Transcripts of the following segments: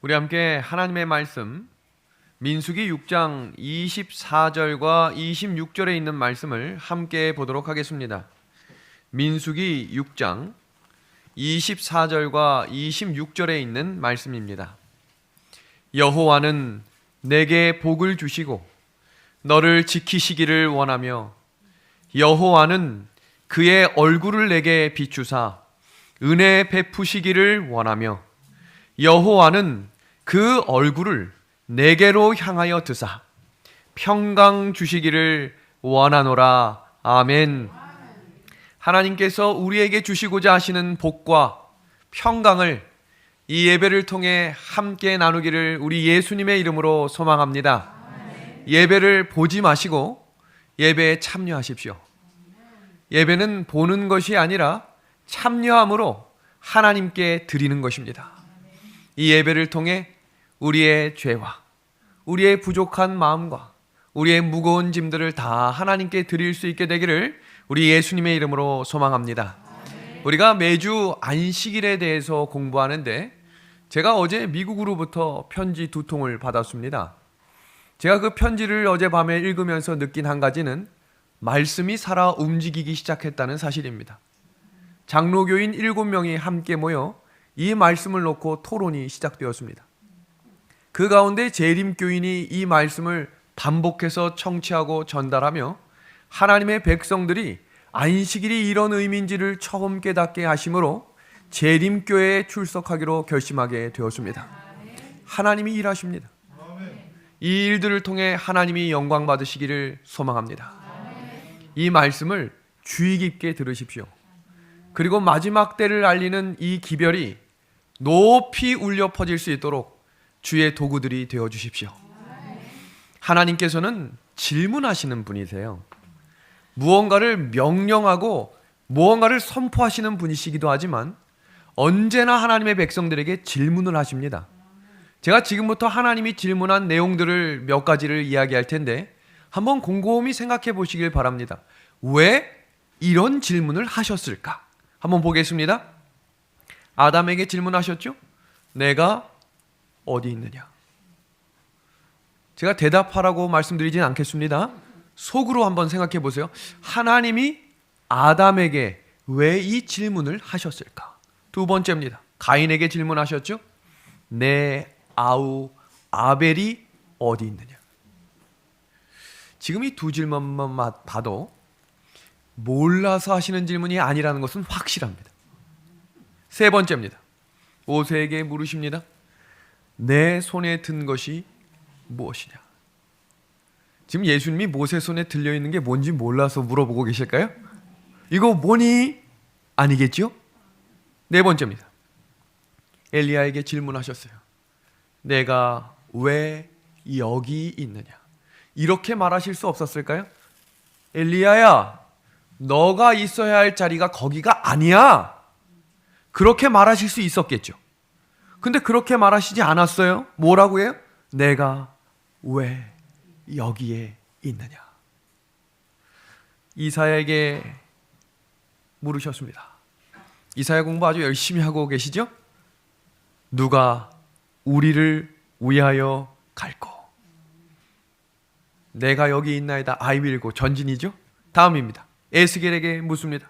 우리 함께 하나님의 말씀 민수기 6장 24절과 26절에 있는 말씀을 함께 보도록 하겠습니다. 민수기 6장 24절과 26절에 있는 말씀입니다. 여호와는 내게 복을 주시고 너를 지키시기를 원하며 여호와는 그의 얼굴을 내게 비추사 은혜 베푸시기를 원하며 여호와는 그 얼굴을 내게로 향하여 드사 평강 주시기를 원하노라. 아멘. 하나님께서 우리에게 주시고자 하시는 복과 평강을 이 예배를 통해 함께 나누기를 우리 예수님의 이름으로 소망합니다. 예배를 보지 마시고 예배에 참여하십시오. 예배는 보는 것이 아니라 참여함으로 하나님께 드리는 것입니다. 이 예배를 통해 우리의 죄와 우리의 부족한 마음과 우리의 무거운 짐들을 다 하나님께 드릴 수 있게 되기를 우리 예수님의 이름으로 소망합니다. 우리가 매주 안식일에 대해서 공부하는데 제가 어제 미국으로부터 편지 2통을 받았습니다. 제가 그 편지를 어젯밤에 읽으면서 느낀 한 가지는 말씀이 살아 움직이기 시작했다는 사실입니다. 장로교인 7명이 함께 모여 이 말씀을 놓고 토론이 시작되었습니다. 그 가운데 재림교인이 이 말씀을 반복해서 청취하고 전달하며 하나님의 백성들이 안식일이 이런 의미인지를 처음 깨닫게 하심으로 재림교회에 출석하기로 결심하게 되었습니다. 하나님이 일하십니다. 이 일들을 통해 하나님이 영광 받으시기를 소망합니다. 이 말씀을 주의 깊게 들으십시오. 그리고 마지막 때를 알리는 이 기별이 높이 울려 퍼질 수 있도록 주의 도구들이 되어 주십시오. 하나님께서는 질문하시는 분이세요. 무언가를 명령하고 무언가를 선포하시는 분이시기도 하지만 언제나 하나님의 백성들에게 질문을 하십니다. 제가 지금부터 하나님이 질문한 내용들을 몇 가지를 이야기할 텐데 한번 곰곰이 생각해 보시길 바랍니다. 왜 이런 질문을 하셨을까? 한번 보겠습니다. 아담에게 질문하셨죠? 내가 어디 있느냐? 제가 대답하라고 말씀드리진 않겠습니다. 속으로 한번 생각해 보세요. 하나님이 아담에게 왜 이 질문을 하셨을까? 두 번째입니다. 가인에게 질문하셨죠? 내 아우 아벨이 어디 있느냐? 지금 이 두 질문만 봐도 몰라서 하시는 질문이 아니라는 것은 확실합니다. 세 번째입니다. 모세에게 물으십니다. 내 손에 든 것이 무엇이냐? 지금 예수님이 모세 손에 들려있는 게 뭔지 몰라서 물어보고 계실까요? 이거 뭐니? 아니겠죠? 네 번째입니다. 엘리야에게 질문하셨어요. 내가 왜 여기 있느냐? 이렇게 말하실 수 없었을까요? 엘리야야, 너가 있어야 할 자리가 거기가 아니야. 그렇게 말하실 수 있었겠죠. 근데 그렇게 말하시지 않았어요. 뭐라고 해요? 내가 왜 여기에 있느냐? 이사야에게 물으셨습니다. 이사야 공부 아주 열심히 하고 계시죠? 누가 우리를 위하여 갈꼬? 내가 여기 있나이다. 아이밀고 전진이죠? 다음입니다. 에스겔에게 묻습니다.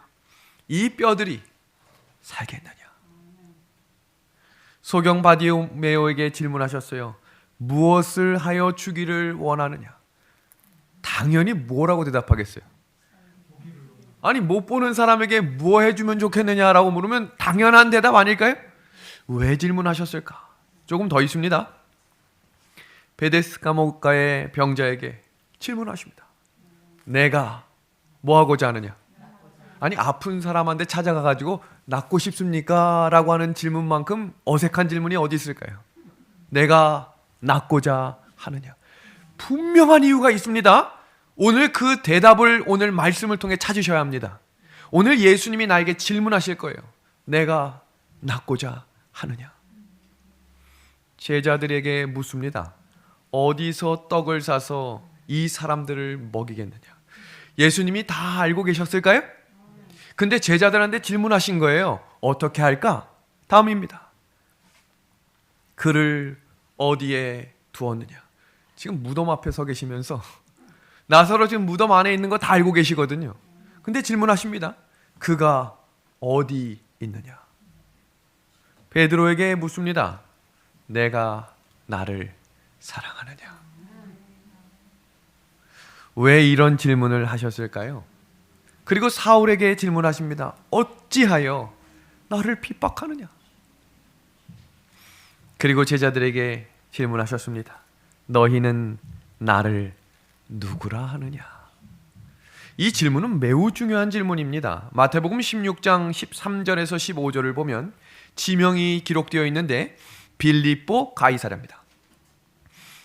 이 뼈들이 살겠느냐? 소경 바디메오에게 질문하셨어요. 무엇을 하여 주기를 원하느냐? 당연히 뭐라고 대답하겠어요? 아니 못 보는 사람에게 뭐 해주면 좋겠느냐라고 물으면 당연한 대답 아닐까요? 왜 질문하셨을까? 조금 더 있습니다. 베데스다 목가의 병자에게 질문하십니다. 내가 뭐 하고자 하느냐? 아니 아픈 사람한테 찾아가가지고 낫고 싶습니까? 라고 하는 질문만큼 어색한 질문이 어디 있을까요? 내가 낫고자 하느냐? 분명한 이유가 있습니다. 오늘 그 대답을 오늘 말씀을 통해 찾으셔야 합니다. 오늘 예수님이 나에게 질문하실 거예요. 내가 낫고자 하느냐? 제자들에게 묻습니다. 어디서 떡을 사서 이 사람들을 먹이겠느냐? 예수님이 다 알고 계셨을까요? 근데 제자들한테 질문하신 거예요. 어떻게 할까? 다음입니다. 그를 어디에 두었느냐. 지금 무덤 앞에 서 계시면서 나사로 지금 무덤 안에 있는 거 다 알고 계시거든요. 근데 질문하십니다. 그가 어디 있느냐. 베드로에게 묻습니다. 내가 나를 사랑하느냐. 왜 이런 질문을 하셨을까요? 그리고 사울에게 질문하십니다. 어찌하여 나를 핍박하느냐. 그리고 제자들에게 질문하셨습니다. 너희는 나를 누구라 하느냐. 이 질문은 매우 중요한 질문입니다. 마태복음 16장 13절에서 15절을 보면 지명이 기록되어 있는데 빌립보 가이사랴입니다.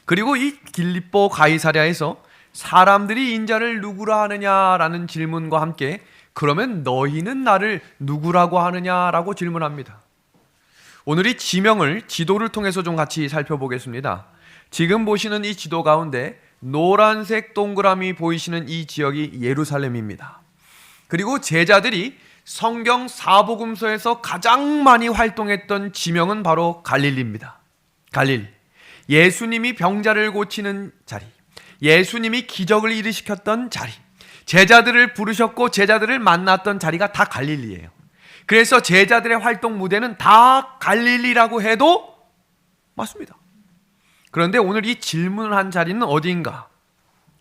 그리고 이 빌립보 가이사랴에서 사람들이 인자를 누구라 하느냐라는 질문과 함께 그러면 너희는 나를 누구라고 하느냐라고 질문합니다. 오늘 이 지명을 지도를 통해서 좀 같이 살펴보겠습니다. 지금 보시는 이 지도 가운데 노란색 동그라미 보이시는 이 지역이 예루살렘입니다. 그리고 제자들이 성경 사복음서에서 가장 많이 활동했던 지명은 바로 갈릴리입니다. 갈릴리. 예수님이 병자를 고치는 자리, 예수님이 기적을 일으켰던 자리, 제자들을 부르셨고 제자들을 만났던 자리가 다 갈릴리예요. 그래서 제자들의 활동 무대는 다 갈릴리라고 해도 맞습니다. 그런데 오늘 이 질문을 한 자리는 어디인가?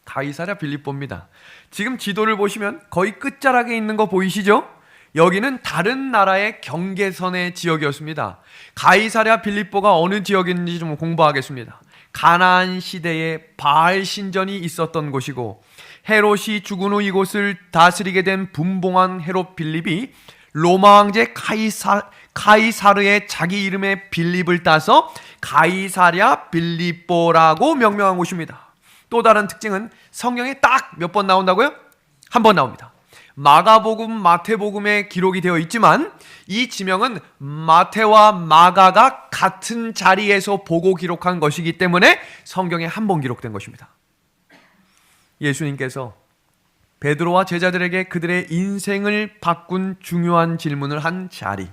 가이사랴 빌립보입니다. 지금 지도를 보시면 거의 끝자락에 있는 거 보이시죠? 여기는 다른 나라의 경계선의 지역이었습니다. 가이사랴 빌립보가 어느 지역인지 좀 공부하겠습니다. 가나안 시대에 바알 신전이 있었던 곳이고 헤롯이 죽은 후 이곳을 다스리게 된 분봉한 헤롯 빌립이 로마 황제 카이사르의 자기 이름의 빌립을 따서 가이사랴 빌립보라고 명명한 곳입니다. 또 다른 특징은 성경에 딱 몇 번 나온다고요? 한 번 나옵니다. 마가복음, 마태복음에 기록이 되어 있지만 이 지명은 마태와 마가가 같은 자리에서 보고 기록한 것이기 때문에 성경에 한 번 기록된 것입니다. 예수님께서 베드로와 제자들에게 그들의 인생을 바꾼 중요한 질문을 한 자리,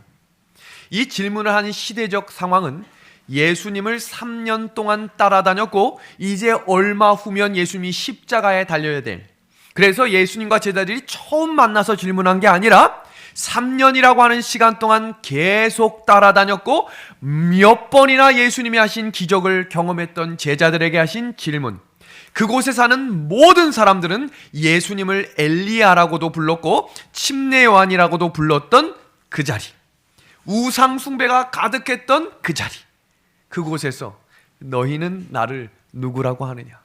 이 질문을 한 시대적 상황은 예수님을 3년 동안 따라다녔고 이제 얼마 후면 예수님이 십자가에 달려야 될, 그래서 예수님과 제자들이 처음 만나서 질문한 게 아니라 3년이라고 하는 시간 동안 계속 따라다녔고 몇 번이나 예수님이 하신 기적을 경험했던 제자들에게 하신 질문, 그곳에 사는 모든 사람들은 예수님을 엘리야라고도 불렀고 침례요한이라고도 불렀던 그 자리, 우상 숭배가 가득했던 그 자리, 그곳에서 너희는 나를 누구라고 하느냐.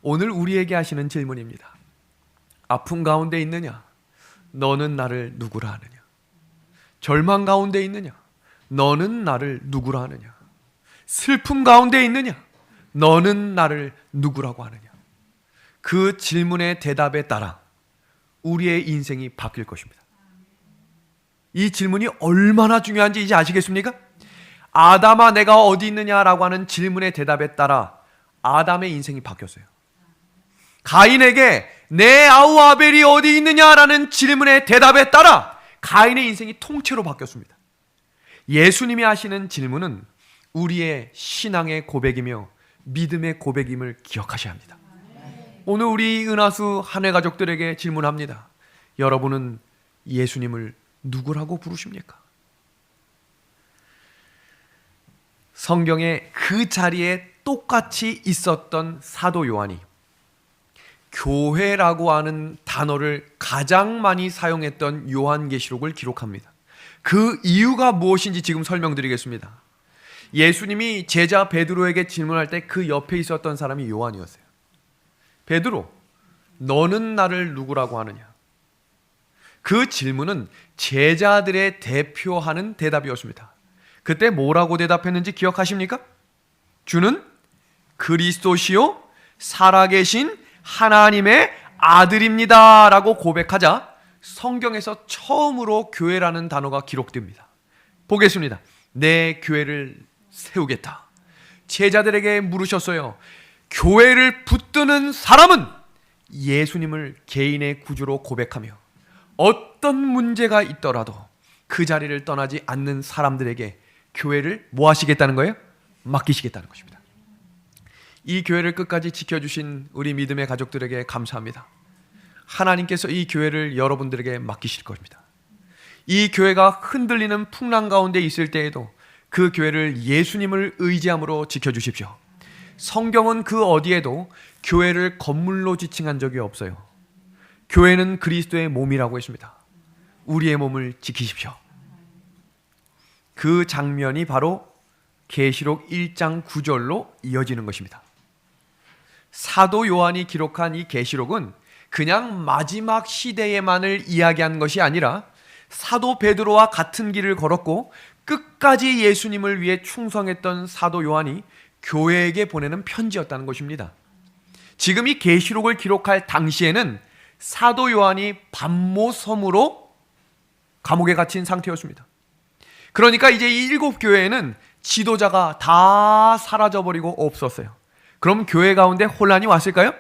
오늘 우리에게 하시는 질문입니다. 아픔 가운데 있느냐? 너는 나를 누구라 하느냐? 절망 가운데 있느냐? 너는 나를 누구라 하느냐? 슬픔 가운데 있느냐? 너는 나를 누구라고 하느냐? 그 질문의 대답에 따라 우리의 인생이 바뀔 것입니다. 이 질문이 얼마나 중요한지 이제 아시겠습니까? 아담아 내가 어디 있느냐라고 하는 질문의 대답에 따라 아담의 인생이 바뀌었어요. 가인에게 내 아우 아벨이 어디 있느냐라는 질문의 대답에 따라 가인의 인생이 통째로 바뀌었습니다. 예수님이 하시는 질문은 우리의 신앙의 고백이며 믿음의 고백임을 기억하셔야 합니다. 오늘 우리 은하수 한해 가족들에게 질문합니다. 여러분은 예수님을 누구라고 부르십니까? 성경에 그 자리에 똑같이 있었던 사도 요한이 교회라고 하는 단어를 가장 많이 사용했던 요한계시록을 기록합니다. 그 이유가 무엇인지 지금 설명드리겠습니다. 예수님이 제자 베드로에게 질문할 때 그 옆에 있었던 사람이 요한이었어요. 베드로, 너는 나를 누구라고 하느냐? 그 질문은 제자들의 대표하는 대답이었습니다. 그때 뭐라고 대답했는지 기억하십니까? 주는 그리스도시요 살아계신 하나님의 아들입니다 라고 고백하자 성경에서 처음으로 교회라는 단어가 기록됩니다. 보겠습니다. 내 교회를 세우겠다. 제자들에게 물으셨어요. 교회를 붙드는 사람은 예수님을 개인의 구주로 고백하며 어떤 문제가 있더라도 그 자리를 떠나지 않는 사람들에게 교회를 뭐 하시겠다는 거예요? 맡기시겠다는 것입니다. 이 교회를 끝까지 지켜주신 우리 믿음의 가족들에게 감사합니다. 하나님께서 이 교회를 여러분들에게 맡기실 겁니다. 이 교회가 흔들리는 풍랑 가운데 있을 때에도 그 교회를 예수님을 의지함으로 지켜주십시오. 성경은 그 어디에도 교회를 건물로 지칭한 적이 없어요. 교회는 그리스도의 몸이라고 했습니다. 우리의 몸을 지키십시오. 그 장면이 바로 계시록 1장 9절로 이어지는 것입니다. 사도 요한이 기록한 이 계시록은 그냥 마지막 시대에만을 이야기한 것이 아니라 사도 베드로와 같은 길을 걸었고 끝까지 예수님을 위해 충성했던 사도 요한이 교회에게 보내는 편지였다는 것입니다. 지금 이 계시록을 기록할 당시에는 사도 요한이 밤모섬으로 감옥에 갇힌 상태였습니다. 그러니까 이제 이 7교회에는 지도자가 다 사라져버리고 없었어요. 그럼 교회 가운데 혼란이 왔을까요?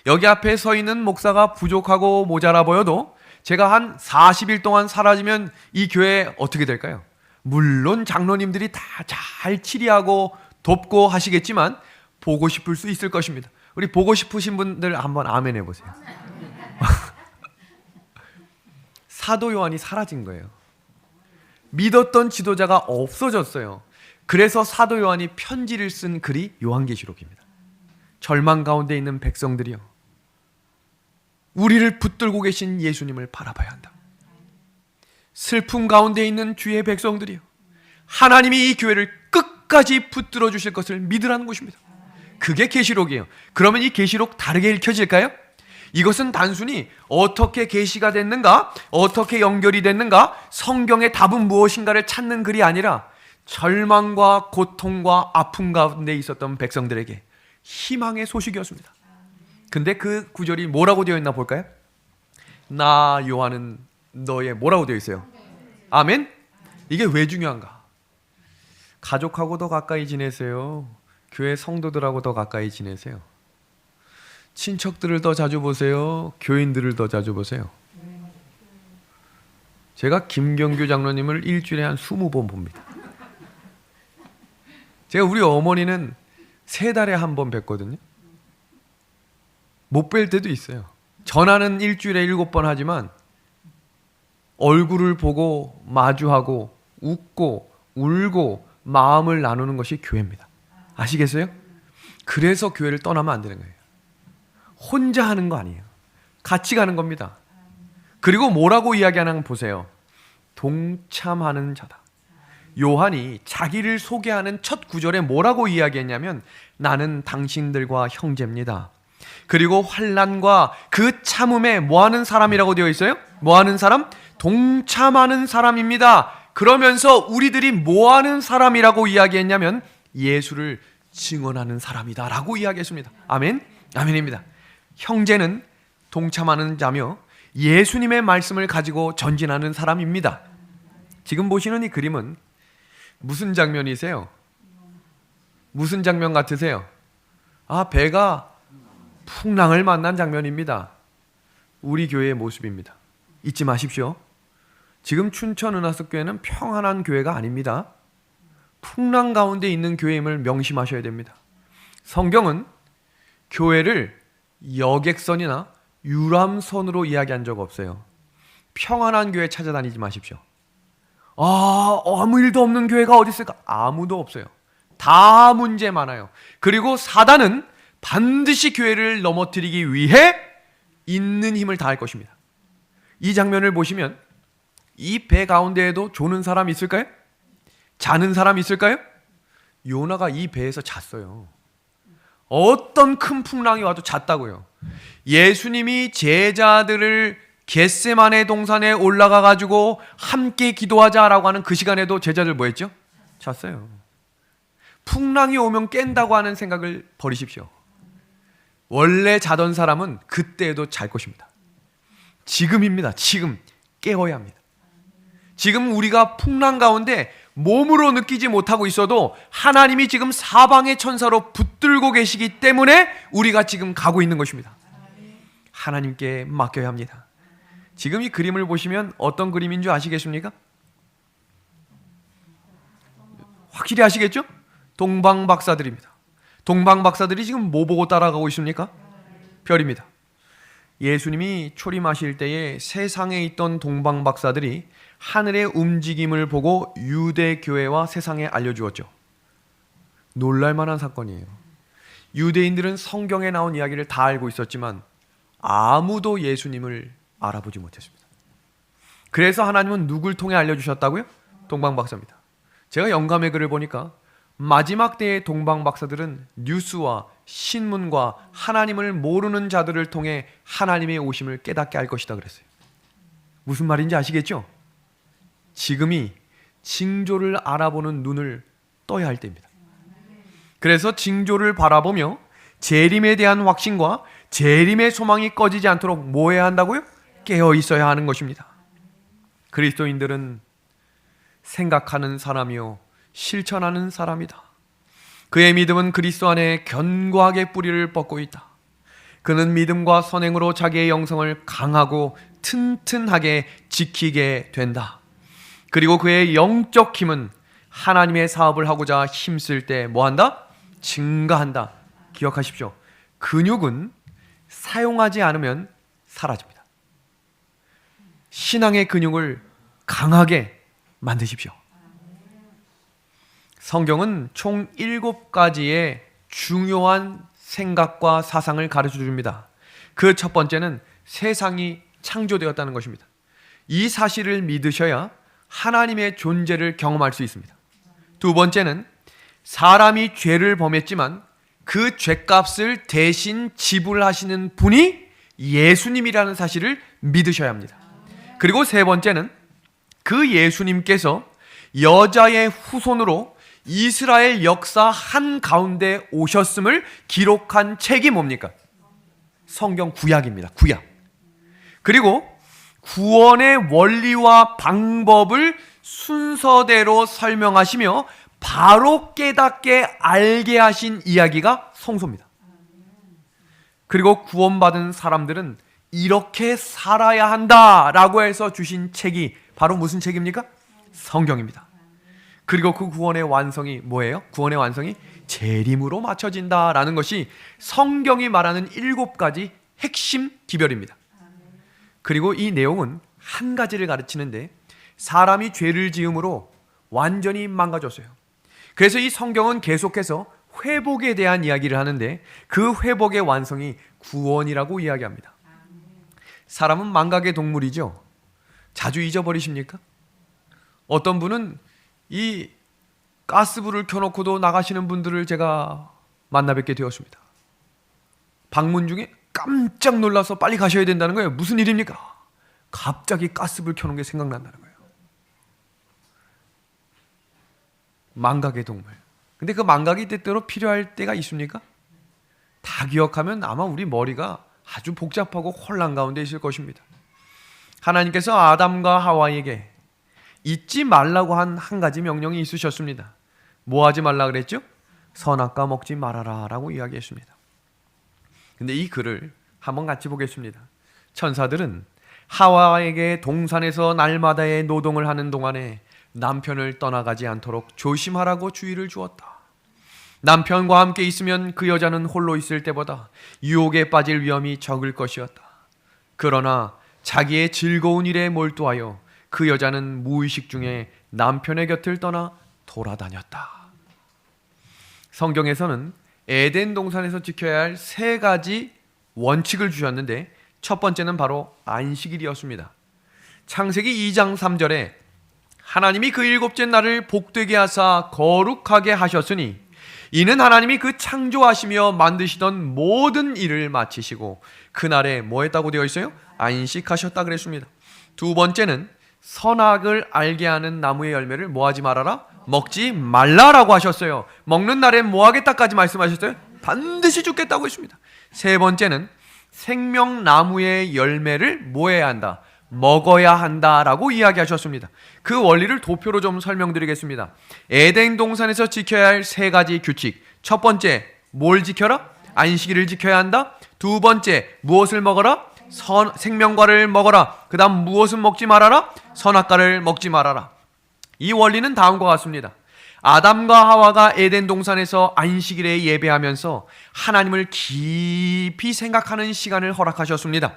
여기 앞에 서 있는 목사가 부족하고 모자라 보여도 제가 한 40일 동안 사라지면 이 교회 어떻게 될까요? 물론 장로님들이 다 잘 치리하고 돕고 하시겠지만 보고 싶을 수 있을 것입니다. 우리 보고 싶으신 분들 한번 아멘 해보세요. 사도 요한이 사라진 거예요. 믿었던 지도자가 없어졌어요. 그래서 사도 요한이 편지를 쓴 글이 요한계시록입니다. 절망 가운데 있는 백성들이요, 우리를 붙들고 계신 예수님을 바라봐야 한다. 슬픔 가운데 있는 주의 백성들이요, 하나님이 이 교회를 끝까지 붙들어 주실 것을 믿으라는 것입니다. 그게 계시록이에요. 그러면 이 계시록 다르게 읽혀질까요? 이것은 단순히 어떻게 계시가 됐는가, 어떻게 연결이 됐는가, 성경의 답은 무엇인가를 찾는 글이 아니라 절망과 고통과 아픔 가운데 있었던 백성들에게 희망의 소식이었습니다. 근데 그 구절이 뭐라고 되어 있나 볼까요? 나 요한은 너의 뭐라고 되어 있어요? 아멘? 이게 왜 중요한가? 가족하고 더 가까이 지내세요? 교회 성도들하고 더 가까이 지내세요? 친척들을 더 자주 보세요? 교인들을 더 자주 보세요? 제가 김경규 장로님을 일주일에 한 20번 봅니다. 제가 우리 어머니는 3달에 한 번 뵙거든요. 못 뵐 때도 있어요. 전화는 일주일에 7번 하지만 얼굴을 보고 마주하고 웃고 울고 마음을 나누는 것이 교회입니다. 아시겠어요? 그래서 교회를 떠나면 안 되는 거예요. 혼자 하는 거 아니에요. 같이 가는 겁니다. 그리고 뭐라고 이야기하는 거 보세요. 동참하는 자다. 요한이 자기를 소개하는 첫 구절에 뭐라고 이야기했냐면 나는 당신들과 형제입니다. 그리고 환난과 그 참음에 뭐하는 사람이라고 되어 있어요? 뭐하는 사람? 동참하는 사람입니다. 그러면서 우리들이 뭐하는 사람이라고 이야기했냐면 예수를 증언하는 사람이다 라고 이야기했습니다. 아멘? 아멘입니다. 형제는 동참하는 자며 예수님의 말씀을 가지고 전진하는 사람입니다. 지금 보시는 이 그림은 무슨 장면이세요? 무슨 장면 같으세요? 배가 풍랑을 만난 장면입니다. 우리 교회의 모습입니다. 잊지 마십시오. 지금 춘천 은하석교회는 평안한 교회가 아닙니다. 풍랑 가운데 있는 교회임을 명심하셔야 됩니다. 성경은 교회를 여객선이나 유람선으로 이야기한 적 없어요. 평안한 교회 찾아다니지 마십시오. 아무 일도 없는 교회가 어디 있을까? 아무도 없어요. 다 문제 많아요. 그리고 사단은 반드시 교회를 넘어뜨리기 위해 있는 힘을 다할 것입니다. 이 장면을 보시면 이 배 가운데에도 조는 사람 있을까요? 자는 사람 있을까요? 요나가 이 배에서 잤어요. 어떤 큰 풍랑이 와도 잤다고요. 예수님이 제자들을 겟세마네 동산에 올라가 가지고 함께 기도하자라고 하는 그 시간에도 제자들 뭐 했죠? 잤어요. 풍랑이 오면 깬다고 하는 생각을 버리십시오. 원래 자던 사람은 그때에도 잘 것입니다. 지금입니다. 지금 깨어야 합니다. 지금 우리가 풍랑 가운데 몸으로 느끼지 못하고 있어도 하나님이 지금 사방의 천사로 붙들고 계시기 때문에 우리가 지금 가고 있는 것입니다. 하나님께 맡겨야 합니다. 지금 이 그림을 보시면 어떤 그림인 줄 아시겠습니까? 확실히 아시겠죠? 동방박사들입니다. 동방 박사들이 지금 뭐 보고 따라가고 있습니까? 별입니다. 예수님이 초림하실 때에 세상에 있던 동방 박사들이 하늘의 움직임을 보고 유대 교회와 세상에 알려주었죠. 놀랄만한 사건이에요. 유대인들은 성경에 나온 이야기를 다 알고 있었지만 아무도 예수님을 알아보지 못했습니다. 그래서 하나님은 누굴 통해 알려주셨다고요? 동방 박사입니다. 제가 영감의 글을 보니까 마지막 때의 동방 박사들은 뉴스와 신문과 하나님을 모르는 자들을 통해 하나님의 오심을 깨닫게 할 것이다 그랬어요. 무슨 말인지 아시겠죠? 지금이 징조를 알아보는 눈을 떠야 할 때입니다. 그래서 징조를 바라보며 재림에 대한 확신과 재림의 소망이 꺼지지 않도록 뭐 해야 한다고요? 깨어 있어야 하는 것입니다. 그리스도인들은 생각하는 사람이요 실천하는 사람이다. 그의 믿음은 그리스도 안에 견고하게 뿌리를 뻗고 있다. 그는 믿음과 선행으로 자기의 영성을 강하고 튼튼하게 지키게 된다. 그리고 그의 영적 힘은 하나님의 사업을 하고자 힘쓸 때 뭐한다? 증가한다. 기억하십시오. 근육은 사용하지 않으면 사라집니다. 신앙의 근육을 강하게 만드십시오. 성경은 총 7가지의 중요한 생각과 사상을 가르쳐 줍니다. 그 첫 번째는 세상이 창조되었다는 것입니다. 이 사실을 믿으셔야 하나님의 존재를 경험할 수 있습니다. 두 번째는 사람이 죄를 범했지만 그 죄값을 대신 지불하시는 분이 예수님이라는 사실을 믿으셔야 합니다. 그리고 세 번째는 그 예수님께서 여자의 후손으로 이스라엘 역사 한가운데 오셨음을 기록한 책이 뭡니까? 성경 구약입니다. 구약. 그리고 구원의 원리와 방법을 순서대로 설명하시며 바로 깨닫게 알게 하신 이야기가 성소입니다. 그리고 구원받은 사람들은 이렇게 살아야 한다라고 해서 주신 책이 바로 무슨 책입니까? 성경입니다. 그리고 그 구원의 완성이 뭐예요? 구원의 완성이 재림으로 맞춰진다라는 것이 성경이 말하는 7가지 핵심 기별입니다. 그리고 이 내용은 한 가지를 가르치는데 사람이 죄를 지음으로 완전히 망가졌어요. 그래서 이 성경은 계속해서 회복에 대한 이야기를 하는데 그 회복의 완성이 구원이라고 이야기합니다. 사람은 망각의 동물이죠. 자주 잊어버리십니까? 어떤 분은 이 가스불을 켜놓고도 나가시는 분들을 제가 만나 뵙게 되었습니다. 방문 중에 깜짝 놀라서 빨리 가셔야 된다는 거예요. 무슨 일입니까? 갑자기 가스불 켜놓은 게 생각난다는 거예요. 망각의 동물. 근데 그 망각이 때때로 필요할 때가 있습니까? 다 기억하면 아마 우리 머리가 아주 복잡하고 혼란 가운데 있을 것입니다. 하나님께서 아담과 하와에게 잊지 말라고 한 가지 명령이 있으셨습니다. 뭐 하지 말라 그랬죠? 선악과 먹지 말아라 라고 이야기했습니다. 근데 이 글을 한번 같이 보겠습니다. 천사들은 하와에게 동산에서 날마다의 노동을 하는 동안에 남편을 떠나가지 않도록 조심하라고 주의를 주었다. 남편과 함께 있으면 그 여자는 홀로 있을 때보다 유혹에 빠질 위험이 적을 것이었다. 그러나 자기의 즐거운 일에 몰두하여 그 여자는 무의식 중에 남편의 곁을 떠나 돌아다녔다. 성경에서는 에덴 동산에서 지켜야 할 3가지 원칙을 주셨는데 첫 번째는 바로 안식일이었습니다. 창세기 2장 3절에 하나님이 그 7째 날을 복되게 하사 거룩하게 하셨으니 이는 하나님이 그 창조하시며 만드시던 모든 일을 마치시고 그날에 뭐 했다고 되어 있어요? 안식하셨다 그랬습니다. 두 번째는 선악을 알게 하는 나무의 열매를 뭐 하지 말아라? 먹지 말라라고 하셨어요. 먹는 날엔 뭐 하겠다까지 말씀하셨어요? 반드시 죽겠다고 했습니다. 세 번째는 생명나무의 열매를 뭐 해야 한다? 먹어야 한다라고 이야기하셨습니다. 그 원리를 도표로 좀 설명드리겠습니다. 에덴 동산에서 지켜야 할 3가지 규칙. 첫 번째, 뭘 지켜라? 안식일을 지켜야 한다. 두 번째, 무엇을 먹어라? 생명과를 먹어라. 그 다음 무엇은 먹지 말아라? 선악과를 먹지 말아라. 이 원리는 다음과 같습니다. 아담과 하와가 에덴 동산에서 안식일에 예배하면서 하나님을 깊이 생각하는 시간을 허락하셨습니다.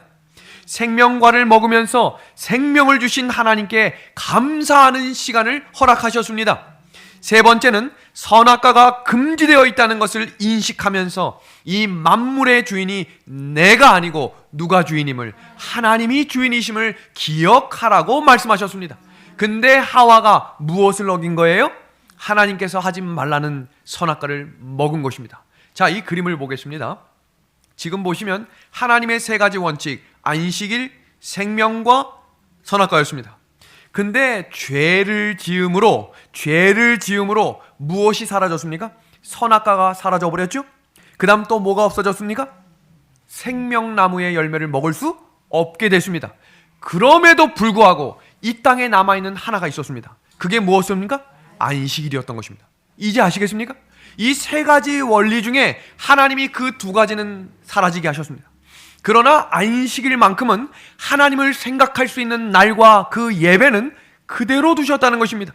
생명과를 먹으면서 생명을 주신 하나님께 감사하는 시간을 허락하셨습니다. 세 번째는 선악과가 금지되어 있다는 것을 인식하면서 이 만물의 주인이 내가 아니고 누가 주인임을, 하나님이 주인이심을 기억하라고 말씀하셨습니다. 근데 하와가 무엇을 어긴 거예요? 하나님께서 하지 말라는 선악과를 먹은 것입니다. 자, 이 그림을 보겠습니다. 지금 보시면 하나님의 세 가지 원칙, 안식일, 생명과 선악과였습니다. 근데 죄를 지음으로 무엇이 사라졌습니까? 선악과가 사라져 버렸죠? 그 다음 또 뭐가 없어졌습니까? 생명나무의 열매를 먹을 수 없게 됐습니다. 그럼에도 불구하고 이 땅에 남아있는 하나가 있었습니다. 그게 무엇입니까? 안식일이었던 것입니다. 이제 아시겠습니까? 이 세 가지 원리 중에 하나님이 그 두 가지는 사라지게 하셨습니다. 그러나 안식일만큼은 하나님을 생각할 수 있는 날과 그 예배는 그대로 두셨다는 것입니다.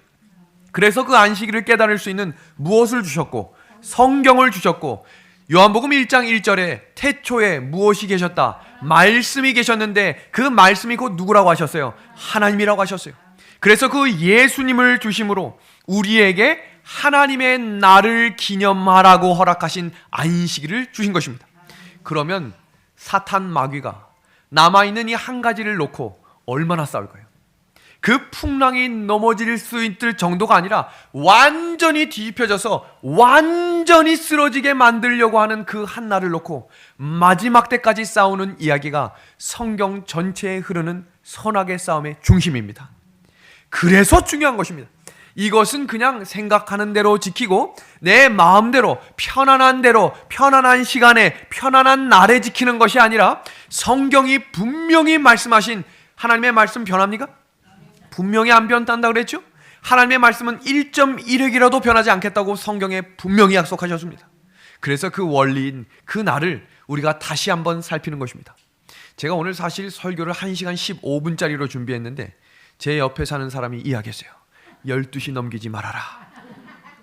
그래서 그 안식일을 깨달을 수 있는 무엇을 주셨고, 성경을 주셨고, 요한복음 1장 1절에 태초에 무엇이 계셨다? 말씀이 계셨는데 그 말씀이 곧 누구라고 하셨어요? 하나님이라고 하셨어요. 그래서 그 예수님을 주심으로 우리에게 하나님의 날을 기념하라고 허락하신 안식일을 주신 것입니다. 그러면 사탄 마귀가 남아있는 이 한 가지를 놓고 얼마나 싸울까요? 그 풍랑이 넘어질 수 있을 정도가 아니라 완전히 뒤집혀져서 완전히 쓰러지게 만들려고 하는 그 한 날을 놓고 마지막 때까지 싸우는 이야기가 성경 전체에 흐르는 선악의 싸움의 중심입니다. 그래서 중요한 것입니다. 이것은 그냥 생각하는 대로 지키고 내 마음대로 편안한 대로 편안한 시간에 편안한 날에 지키는 것이 아니라 성경이 분명히 말씀하신 하나님의 말씀 변합니까? 분명히 안 변한다 그랬죠? 하나님의 말씀은 1.1획이라도 변하지 않겠다고 성경에 분명히 약속하셨습니다. 그래서 그 원리인 그 날을 우리가 다시 한번 살피는 것입니다. 제가 오늘 사실 설교를 1시간 15분짜리로 준비했는데 제 옆에 사는 사람이 이야기했어요. 12시 넘기지 말아라.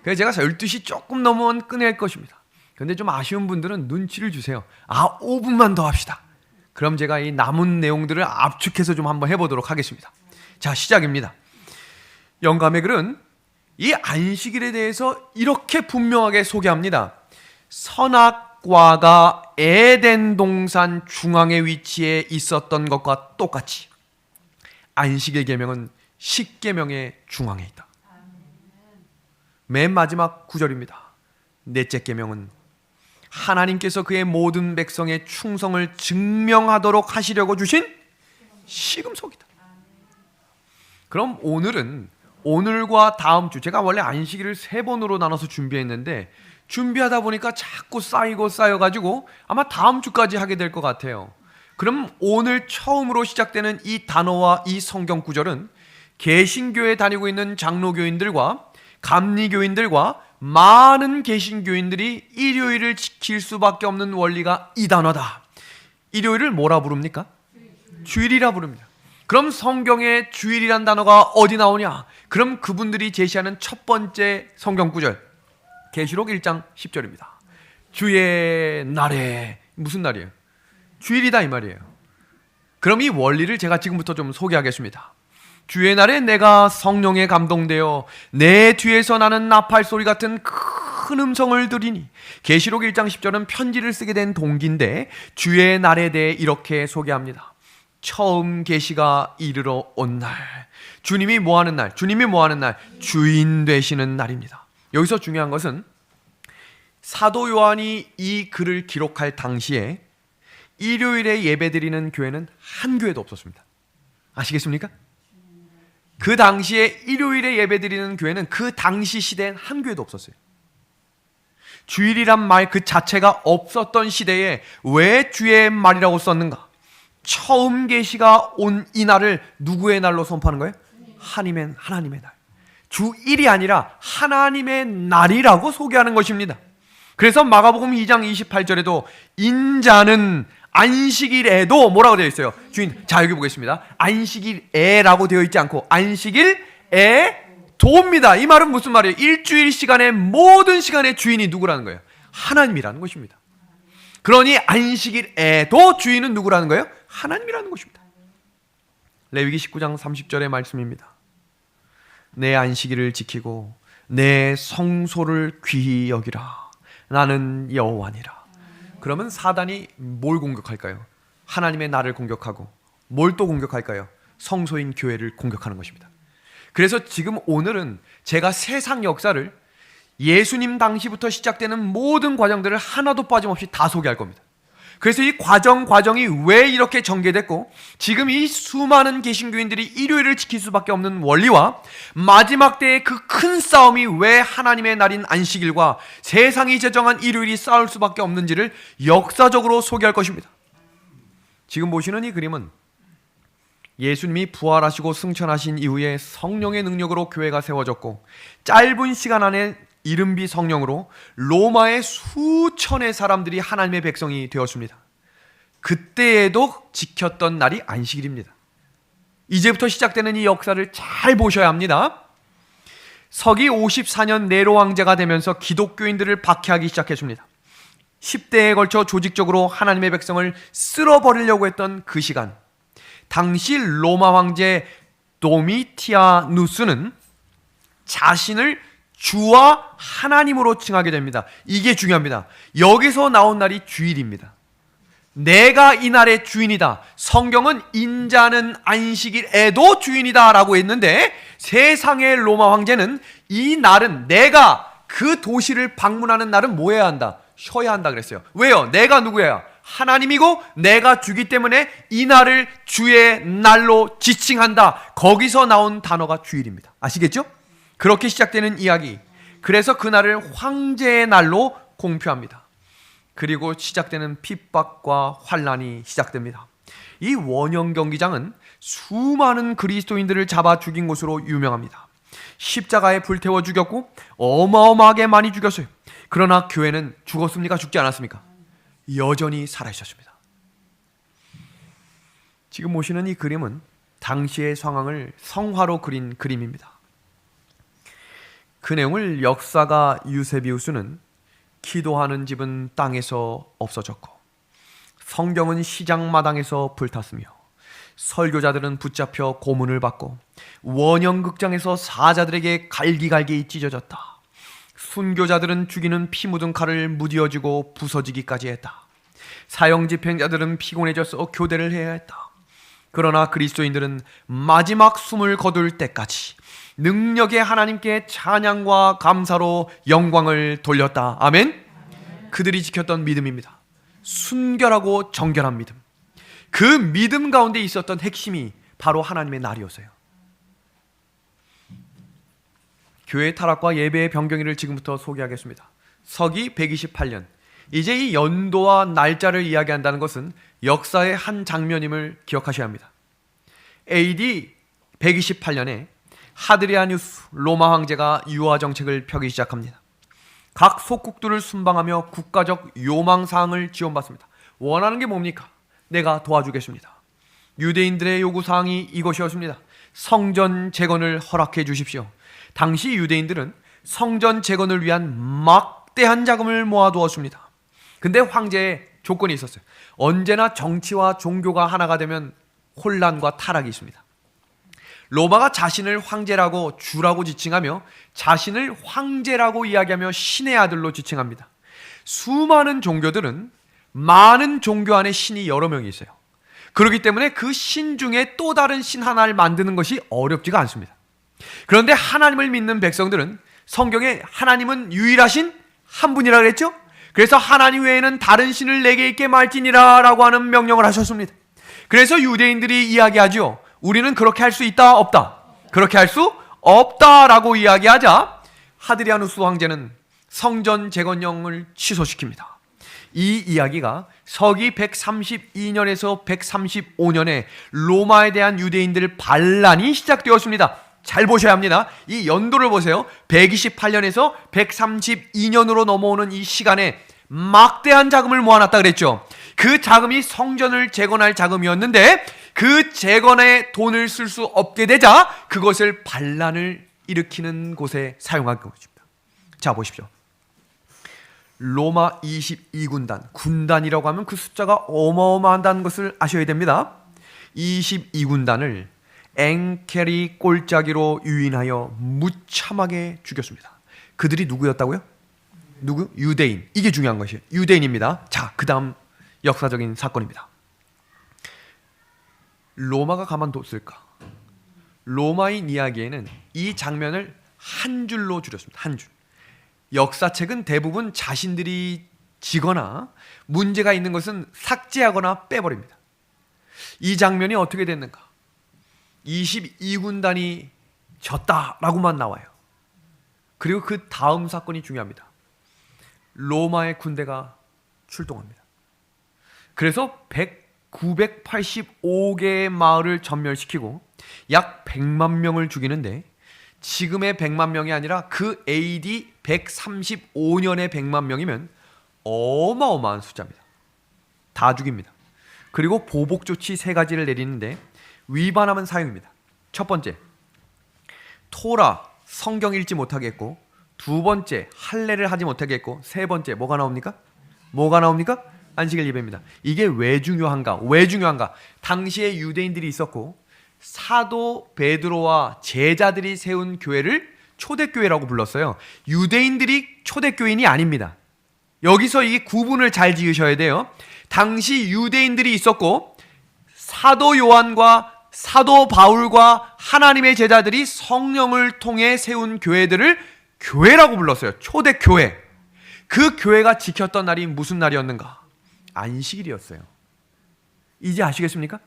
그래서 제가 12시 조금 넘으면 끝낼 것입니다. 그런데 좀 아쉬운 분들은 눈치를 주세요. 5분만 더 합시다. 그럼 제가 이 남은 내용들을 압축해서 좀 한번 해보도록 하겠습니다. 자, 시작입니다. 영감의 글은 이 안식일에 대해서 이렇게 분명하게 소개합니다. 선악과가 에덴 동산 중앙에 위치해 있었던 것과 똑같이 안식일 계명은 십계명의 중앙에 있다. 맨 마지막 구절입니다. 넷째 계명은 하나님께서 그의 모든 백성의 충성을 증명하도록 하시려고 주신 시금석이다. 그럼 오늘과 다음 주, 제가 원래 안식일을 3번으로 나눠서 준비했는데 준비하다 보니까 자꾸 쌓여가지고 아마 다음 주까지 하게 될 것 같아요. 그럼 오늘 처음으로 시작되는 이 단어와 이 성경 구절은 개신교에 다니고 있는 장로교인들과 감리교인들과 많은 개신교인들이 일요일을 지킬 수밖에 없는 원리가 이 단어다. 일요일을 뭐라 부릅니까? 주일이라 부릅니다. 그럼 성경에 주일이란 단어가 어디 나오냐? 그럼 그분들이 제시하는 첫 번째 성경 구절, 계시록 1장 10절입니다. 주의 날에, 무슨 날이에요? 주일이다 이 말이에요. 그럼 이 원리를 제가 지금부터 좀 소개하겠습니다. 주의 날에 내가 성령에 감동되어 내 뒤에서 나는 나팔 소리 같은 큰 음성을 들으니, 계시록 1장 10절은 편지를 쓰게 된 동기인데 주의 날에 대해 이렇게 소개합니다. 처음 계시가 이르러 온 날, 주님이 뭐하는 날? 주인 되시는 날입니다. 여기서 중요한 것은 사도 요한이 이 글을 기록할 당시에 일요일에 예배드리는 교회는 한 교회도 없었습니다. 아시겠습니까? 그 당시에 일요일에 예배드리는 교회는 그 당시 시대엔 한 교회도 없었어요. 주일이란 말 그 자체가 없었던 시대에 왜 주의 말이라고 썼는가? 처음 계시가 온 이 날을 누구의 날로 선포하는 거예요? 하나님의 날. 주일이 아니라 하나님의 날이라고 소개하는 것입니다. 그래서 마가복음 2장 28절에도 인자는 안식일에도 뭐라고 되어 있어요? 주인. 자, 여기 보겠습니다. 안식일에라고 되어 있지 않고 안식일에 도입니다. 이 말은 무슨 말이에요? 일주일 시간의 모든 시간의 주인이 누구라는 거예요? 하나님이라는 것입니다. 그러니 안식일에도 주인은 누구라는 거예요? 하나님이라는 것입니다. 레위기 19장 30절의 말씀입니다. 내 안식일을 지키고 내 성소를 귀히 여기라. 나는 여호와니라. 그러면 사단이 뭘 공격할까요? 하나님의 나를 공격하고 뭘 또 공격할까요? 성소인 교회를 공격하는 것입니다. 그래서 지금 오늘은 제가 세상 역사를 예수님 당시부터 시작되는 모든 과정들을 하나도 빠짐없이 다 소개할 겁니다. 그래서 이 과정이 왜 이렇게 전개됐고 지금 이 수많은 개신교인들이 일요일을 지킬 수밖에 없는 원리와 마지막 때의 그 큰 싸움이 왜 하나님의 날인 안식일과 세상이 제정한 일요일이 싸울 수밖에 없는지를 역사적으로 소개할 것입니다. 지금 보시는 이 그림은 예수님이 부활하시고 승천하신 이후에 성령의 능력으로 교회가 세워졌고 짧은 시간 안에 이른비 성령으로 로마의 수천의 사람들이 하나님의 백성이 되었습니다. 그때에도 지켰던 날이 안식일입니다. 이제부터 시작되는 이 역사를 잘 보셔야 합니다. 서기 54년 네로 왕제가 되면서 기독교인들을 박해하기 시작했습니다. 10대에 걸쳐 조직적으로 하나님의 백성을 쓸어버리려고 했던 그 시간, 당시 로마 황제 도미티아누스는 자신을 주와 하나님으로 칭하게 됩니다. 이게 중요합니다. 여기서 나온 날이 주일입니다. 내가 이 날의 주인이다. 성경은 인자는 안식일에도 주인이다 라고 했는데 세상의 로마 황제는 이 날은 내가 그 도시를 방문하는 날은 뭐 해야 한다? 쉬어야 한다 그랬어요. 왜요? 내가 누구야? 하나님이고 내가 주기 때문에 이 날을 주의 날로 지칭한다. 거기서 나온 단어가 주일입니다. 아시겠죠? 그렇게 시작되는 이야기. 그래서 그날을 황제의 날로 공표합니다. 그리고 시작되는 핍박과 환란이 시작됩니다. 이 원형 경기장은 수많은 그리스도인들을 잡아 죽인 곳으로 유명합니다. 십자가에 불태워 죽였고 어마어마하게 많이 죽였어요. 그러나 교회는 죽었습니까? 죽지 않았습니까? 여전히 살아있었습니다. 지금 보시는 이 그림은 당시의 상황을 성화로 그린 그림입니다. 그 내용을 역사가 유세비우스는 기도하는 집은 땅에서 없어졌고 성경은 시장 마당에서 불탔으며 설교자들은 붙잡혀 고문을 받고 원형극장에서 사자들에게 갈기갈기 찢어졌다. 순교자들은 죽이는 피 묻은 칼을 무디어지고 부서지기까지 했다. 사형집행자들은 피곤해져서 교대를 해야 했다. 그러나 그리스도인들은 마지막 숨을 거둘 때까지 능력의 하나님께 찬양과 감사로 영광을 돌렸다. 아멘. 그들이 지켰던 믿음입니다. 순결하고 정결한 믿음. 그 믿음 가운데 있었던 핵심이 바로 하나님의 날이었어요. 교회의 타락과 예배의 변경일을 지금부터 소개하겠습니다. 서기 128년. 이제 이 연도와 날짜를 이야기한다는 것은 역사의 한 장면임을 기억하셔야 합니다. AD 128년에 하드리아누스 로마 황제가 유화 정책을 펴기 시작합니다. 각 속국들을 순방하며 국가적 요망사항을 지원받습니다. 원하는 게 뭡니까? 내가 도와주겠습니다. 유대인들의 요구사항이 이것이었습니다. 성전 재건을 허락해 주십시오. 당시 유대인들은 성전 재건을 위한 막대한 자금을 모아두었습니다. 근데 황제의 조건이 있었어요. 언제나 정치와 종교가 하나가 되면 혼란과 타락이 있습니다. 로마가 자신을 황제라고 주라고 지칭하며 자신을 황제라고 이야기하며 신의 아들로 지칭합니다. 수많은 종교들은 많은 종교 안에 신이 여러 명이 있어요. 그렇기 때문에 그 신 중에 또 다른 신 하나를 만드는 것이 어렵지가 않습니다. 그런데 하나님을 믿는 백성들은 성경에 하나님은 유일하신 한 분이라 그랬죠? 그래서 하나님 외에는 다른 신을 내게 있게 말지니라 라고 하는 명령을 하셨습니다. 그래서 유대인들이 이야기하죠. 우리는 그렇게 할 수 있다 없다? 그렇게 할 수 없다라고 이야기하자 하드리아누스 황제는 성전 재건령을 취소시킵니다. 이 이야기가 서기 132년에서 135년에 로마에 대한 유대인들 반란이 시작되었습니다. 잘 보셔야 합니다. 이 연도를 보세요. 128년에서 132년으로 넘어오는 이 시간에 막대한 자금을 모아놨다 그랬죠. 그 자금이 성전을 재건할 자금이었는데 그 재건에 돈을 쓸 수 없게 되자 그것을 반란을 일으키는 곳에 사용한 것입니다. 자, 보십시오. 로마 22군단, 군단이라고 하면 그 숫자가 어마어마하다는 것을 아셔야 됩니다. 22군단을 앵케리 꼴짜기로 유인하여 무참하게 죽였습니다. 그들이 누구였다고요? 누구? 유대인. 이게 중요한 것이에요. 유대인입니다. 자, 그 다음 역사적인 사건입니다. 로마가 가만뒀을까? 로마인 이야기에는 이 장면을 한 줄로 줄였습니다. 한 줄. 역사책은 대부분 자신들이 지거나 문제가 있는 것은 삭제하거나 빼버립니다. 이 장면이 어떻게 됐는가? 22군단이 졌다라고만 나와요. 그리고 그 다음 사건이 중요합니다. 로마의 군대가 출동합니다. 그래서 985개의 마을을 전멸시키고 약 100만 명을 죽이는데, 지금의 100만 명이 아니라 그 AD 135년의 100만 명이면 어마어마한 숫자입니다. 다 죽입니다. 그리고 보복 조치 3가지를 내리는데 위반하면 사형입니다. 첫 번째, 토라 성경 읽지 못하게 했고, 두 번째, 할례를 하지 못하게 했고, 세 번째 뭐가 나옵니까? 안식일 예배입니다. 이게 왜 중요한가? 당시에 유대인들이 있었고 사도 베드로와 제자들이 세운 교회를 초대교회라고 불렀어요. 유대인들이 초대교인이 아닙니다. 여기서 이 구분을 잘 지으셔야 돼요. 당시 유대인들이 있었고 사도 요한과 사도 바울과 하나님의 제자들이 성령을 통해 세운 교회들을 교회라고 불렀어요. 초대교회. 그 교회가 지켰던 날이 무슨 날이었는가? 안식일이었어요. 이제 아시겠습니까?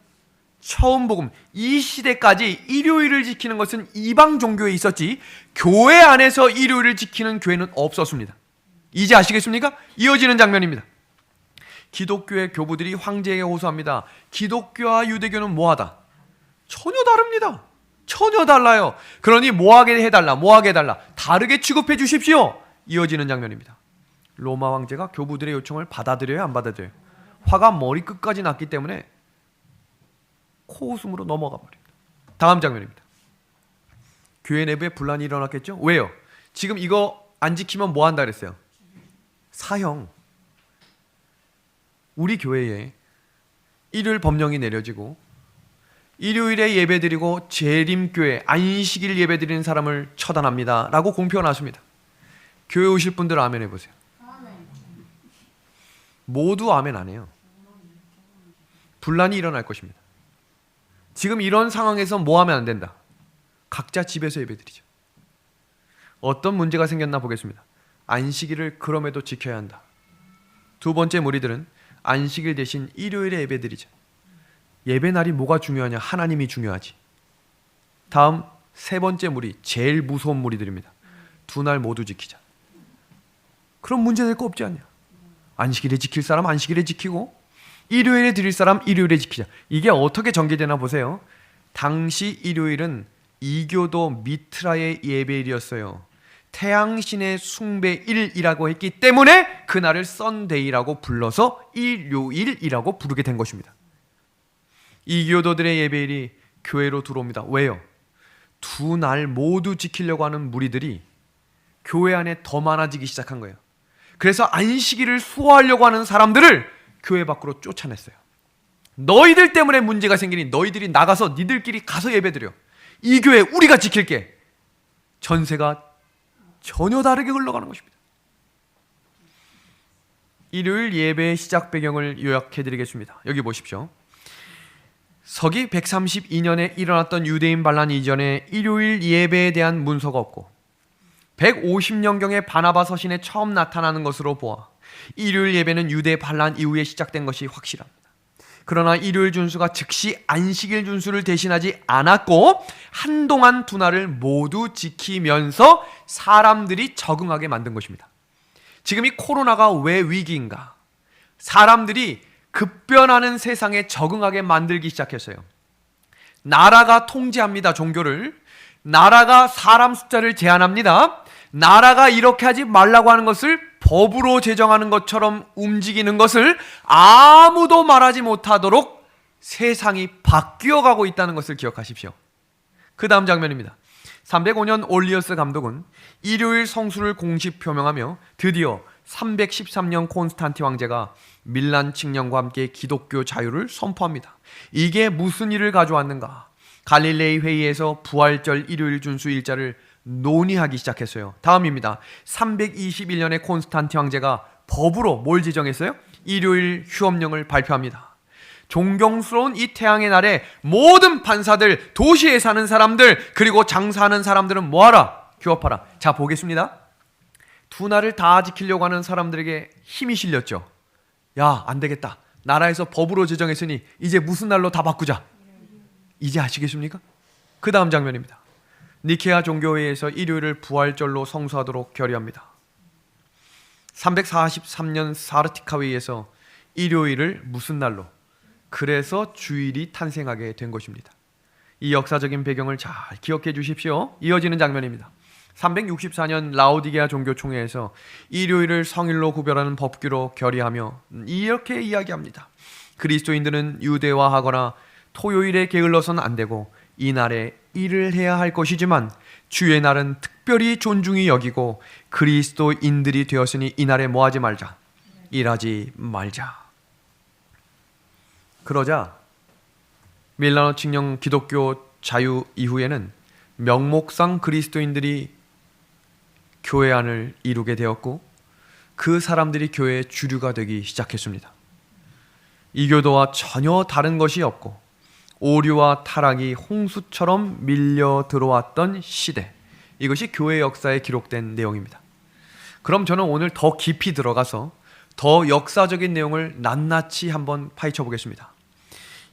처음 복음, 이 시대까지 일요일을 지키는 것은 이방 종교에 있었지 교회 안에서 일요일을 지키는 교회는 없었습니다. 이제 아시겠습니까? 이어지는 장면입니다. 기독교의 교부들이 황제에게 호소합니다. 기독교와 유대교는 뭐하다? 전혀 다릅니다. 전혀 달라요. 그러니 뭐하게 해달라. 다르게 취급해 주십시오. 이어지는 장면입니다. 로마 황제가 교부들의 요청을 받아들여요, 안 받아들여요? 화가 머리 끝까지 났기 때문에 코웃음으로 넘어가 버립니다. 다음 장면입니다. 교회 내부에 분란이 일어났겠죠? 왜요? 지금 이거 안 지키면 뭐 한다 그랬어요? 사형. 우리 교회에 일요일 법령이 내려지고 일요일에 예배드리고 재림교회 안식일 예배드리는 사람을 처단합니다 라고 공표가 났습니다. 교회 오실 분들 아멘 해보세요. 모두 아멘 안 해요. 분란이 일어날 것입니다. 지금 이런 상황에서 뭐 하면 안 된다? 각자 집에서 예배드리죠. 어떤 문제가 생겼나 보겠습니다. 안식일을 그럼에도 지켜야 한다. 두 번째, 무리들은 안식일 대신 일요일에 예배드리죠. 예배 날이 뭐가 중요하냐? 하나님이 중요하지. 다음 세 번째 무리, 제일 무서운 무리들입니다. 두 날 모두 지키자. 그럼 문제될 거 없지 않냐? 안식일에 지킬 사람 안식일에 지키고 일요일에 드릴 사람 일요일에 지키자. 이게 어떻게 전개되나 보세요. 당시 일요일은 이교도 미트라의 예배일이었어요. 태양신의 숭배일이라고 했기 때문에 그날을 썬데이라고 불러서 일요일이라고 부르게 된 것입니다. 이교도들의 예배일이 교회로 들어옵니다. 왜요? 두 날 모두 지키려고 하는 무리들이 교회 안에 더 많아지기 시작한 거예요. 그래서 안식일을 수호하려고 하는 사람들을 교회 밖으로 쫓아냈어요. 너희들 때문에 문제가 생기니 너희들이 나가서 니들끼리 가서 예배드려. 이 교회 우리가 지킬게. 전세가 전혀 다르게 흘러가는 것입니다. 일요일 예배의 시작 배경을 요약해드리겠습니다. 여기 보십시오. 서기 132년에 일어났던 유대인 반란 이전에 일요일 예배에 대한 문서가 없고 150년경에 바나바 서신에 처음 나타나는 것으로 보아 일요일 예배는 유대 반란 이후에 시작된 것이 확실합니다. 그러나 일요일 준수가 즉시 안식일 준수를 대신하지 않았고 한동안 두 날을 모두 지키면서 사람들이 적응하게 만든 것입니다. 지금 이 코로나가 왜 위기인가? 사람들이 급변하는 세상에 적응하게 만들기 시작했어요. 나라가 통제합니다. 종교를. 나라가 사람 숫자를 제한합니다. 나라가 이렇게 하지 말라고 하는 것을 법으로 제정하는 것처럼 움직이는 것을 아무도 말하지 못하도록 세상이 바뀌어가고 있다는 것을 기억하십시오. 그 다음 장면입니다. 305년 올리어스 감독은 일요일 성수를 공식 표명하며 드디어 313년 콘스탄티 황제가 밀란 칙령과 함께 기독교 자유를 선포합니다. 이게 무슨 일을 가져왔는가? 갈릴레이 회의에서 부활절 일요일 준수 일자를 논의하기 시작했어요. 다음입니다. 321년에 콘스탄티 황제가 법으로 뭘 지정했어요? 일요일 휴업령을 발표합니다. 존경스러운 이 태양의 날에 모든 판사들, 도시에 사는 사람들, 그리고 장사하는 사람들은 뭐하라? 휴업하라. 자, 보겠습니다. 두 날을 다 지키려고 하는 사람들에게 힘이 실렸죠. 야, 안 되겠다. 나라에서 법으로 지정했으니 이제 무슨 날로 다 바꾸자. 이제 아시겠습니까? 그 다음 장면입니다. 니케아 종교회의에서 일요일을 부활절로 성수하도록 결의합니다. 343년 사르티카 회의에서 일요일을 무슨 날로? 그래서 주일이 탄생하게 된 것입니다. 이 역사적인 배경을 잘 기억해 주십시오. 이어지는 장면입니다. 364년 라오디게아 종교총회에서 일요일을 성일로 구별하는 법규로 결의하며 이렇게 이야기합니다. 그리스도인들은 유대화하거나 토요일에 게을러서는 안 되고 이 날에 일을 해야 할 것이지만 주의 날은 특별히 존중히 여기고 그리스도인들이 되었으니 이 날에 뭐 하지 말자? 일하지 말자. 그러자 밀라노 칙령 기독교 자유 이후에는 명목상 그리스도인들이 교회 안을 이루게 되었고 그 사람들이 교회의 주류가 되기 시작했습니다. 이교도와 전혀 다른 것이 없고 오류와 타락이 홍수처럼 밀려 들어왔던 시대, 이것이 교회 역사에 기록된 내용입니다. 그럼 저는 오늘 더 깊이 들어가서 더 역사적인 내용을 낱낱이 한번 파헤쳐 보겠습니다.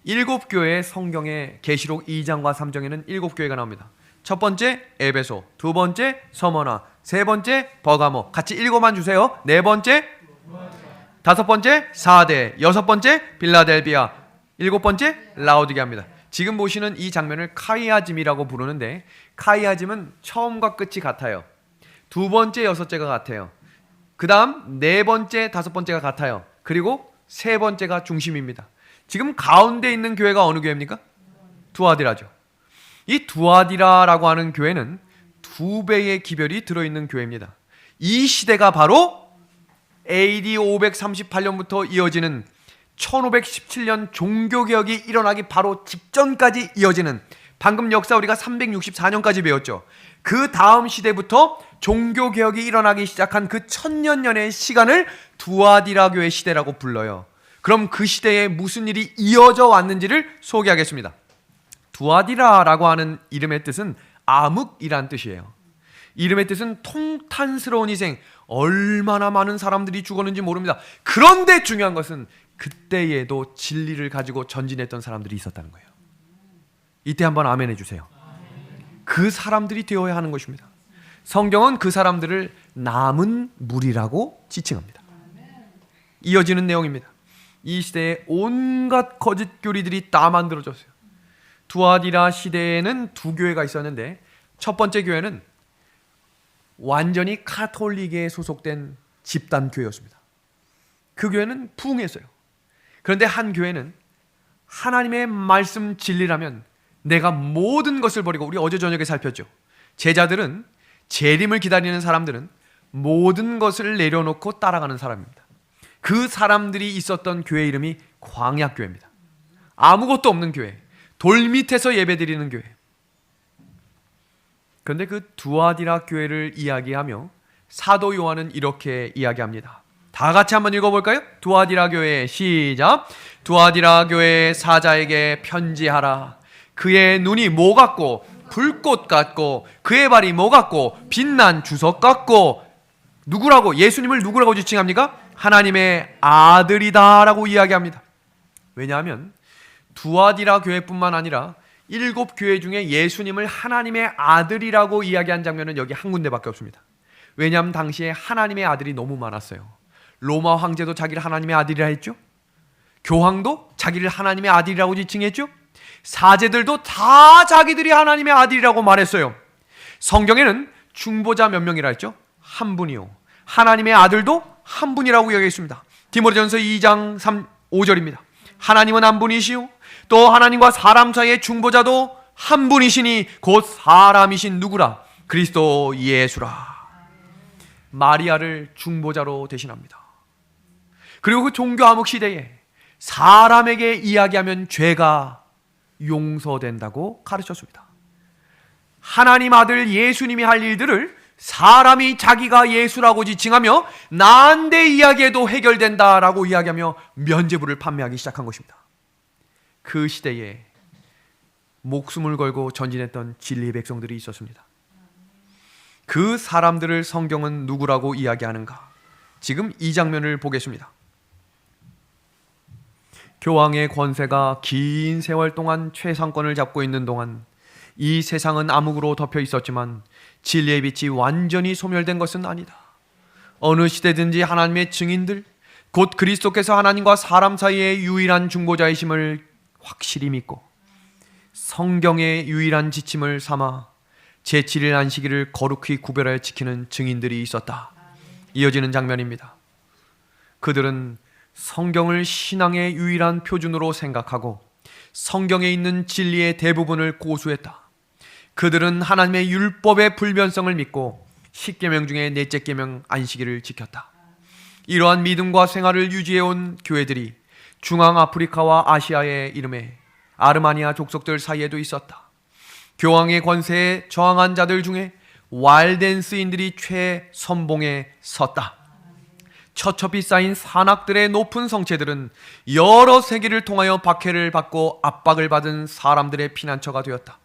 7교회의 성경의 계시록 2장과 3장에는 7교회가 나옵니다. 첫 번째 에베소, 두 번째 서머나, 세 번째 버가모. 같이 읽어만 주세요. 네 번째, 다섯 번째 사대, 여섯 번째 빌라델비아, 일곱 번째 라오디게아입니다. 지금 보시는 이 장면을 카이아짐이라고 부르는데, 카이아짐은 처음과 끝이 같아요. 두 번째, 여섯째가 같아요. 그 다음 네 번째, 다섯 번째가 같아요. 그리고 세 번째가 중심입니다. 지금 가운데 있는 교회가 어느 교회입니까? 두아디라죠. 이 두아디라라고 하는 교회는 두 배의 기별이 들어있는 교회입니다. 이 시대가 바로 AD 538년부터 이어지는 1517년 종교개혁이 일어나기 바로 직전까지 이어지는, 방금 역사 우리가 364년까지 배웠죠. 그 다음 시대부터 종교개혁이 일어나기 시작한 그 1000년의 시간을 두아디라 교회 시대라고 불러요. 그럼 그 시대에 무슨 일이 이어져 왔는지를 소개하겠습니다. 두아디라라고 하는 이름의 뜻은 암흑이란 뜻이에요. 이름의 뜻은 통탄스러운 희생, 얼마나 많은 사람들이 죽었는지 모릅니다. 그런데 중요한 것은 그때에도 진리를 가지고 전진했던 사람들이 있었다는 거예요. 이때 한번 아멘 해주세요. 그 사람들이 되어야 하는 것입니다. 성경은 그 사람들을 남은 무리라고 지칭합니다. 이어지는 내용입니다. 이 시대에 온갖 거짓 교리들이 다 만들어졌어요. 두아디라 시대에는 두 교회가 있었는데, 첫 번째 교회는 완전히 카톨릭에 소속된 집단 교회였습니다. 그 교회는 부흥했어요. 그런데 한 교회는 하나님의 말씀 진리라면 내가 모든 것을 버리고, 우리 어제 저녁에 살폈죠. 제자들은, 재림을 기다리는 사람들은 모든 것을 내려놓고 따라가는 사람입니다. 그 사람들이 있었던 교회 이름이 광약교회입니다. 아무것도 없는 교회, 돌 밑에서 예배드리는 교회. 그런데 그 두아디라 교회를 이야기하며 사도 요한은 이렇게 이야기합니다. 다 같이 한번 읽어볼까요? 두아디라 교회, 시작. 두아디라 교회 사자에게 편지하라. 그의 눈이 뭐 같고 불꽃 같고 그의 발이 뭐 같고 빛난 주석 같고, 누구라고? 예수님을 누구라고 지칭합니까? 하나님의 아들이다라고 이야기합니다. 왜냐하면 두아디라 교회뿐만 아니라 7교회 중에 예수님을 하나님의 아들이라고 이야기한 장면은 여기 한 군데밖에 없습니다. 왜냐하면 당시에 하나님의 아들이 너무 많았어요. 로마 황제도 자기를 하나님의 아들이라 했죠. 교황도 자기를 하나님의 아들이라고 지칭했죠. 사제들도 다 자기들이 하나님의 아들이라고 말했어요. 성경에는 중보자 몇 명이라 했죠? 한 분이요. 하나님의 아들도 한 분이라고 이야기했습니다. 디모데전서 2장 5절입니다. 하나님은 한 분이시요 또 하나님과 사람 사이의 중보자도 한 분이시니 곧 사람이신 누구라? 그리스도 예수라. 마리아를 중보자로 대신합니다. 그리고 그 종교 암흑 시대에 사람에게 이야기하면 죄가 용서된다고 가르쳤습니다. 하나님 아들 예수님이 할 일들을 사람이 자기가 예수라고 지칭하며 나한테 이야기해도 해결된다라고 이야기하며 면죄부를 판매하기 시작한 것입니다. 그 시대에 목숨을 걸고 전진했던 진리의 백성들이 있었습니다. 그 사람들을 성경은 누구라고 이야기하는가? 지금 이 장면을 보겠습니다. 교황의 권세가 긴 세월 동안 최상권을 잡고 있는 동안 이 세상은 암흑으로 덮여 있었지만 진리의 빛이 완전히 소멸된 것은 아니다. 어느 시대든지 하나님의 증인들, 곧 그리스도께서 하나님과 사람 사이의 유일한 중보자이심을 확실히 믿고 성경의 유일한 지침을 삼아 제7일 안식일을 거룩히 구별하여 지키는 증인들이 있었다. 이어지는 장면입니다. 그들은 성경을 신앙의 유일한 표준으로 생각하고 성경에 있는 진리의 대부분을 고수했다. 그들은 하나님의 율법의 불변성을 믿고 10계명 중에 넷째 계명 안식일을 지켰다. 이러한 믿음과 생활을 유지해온 교회들이 중앙아프리카와 아시아의 이름에 아르마니아 족속들 사이에도 있었다. 교황의 권세에 저항한 자들 중에 왈덴스인들이 최선봉에 섰다. 처첩이 쌓인 산악들의 높은 성체들은 여러 세기를 통하여 박해를 받고 압박을 받은 사람들의 피난처가 되었다.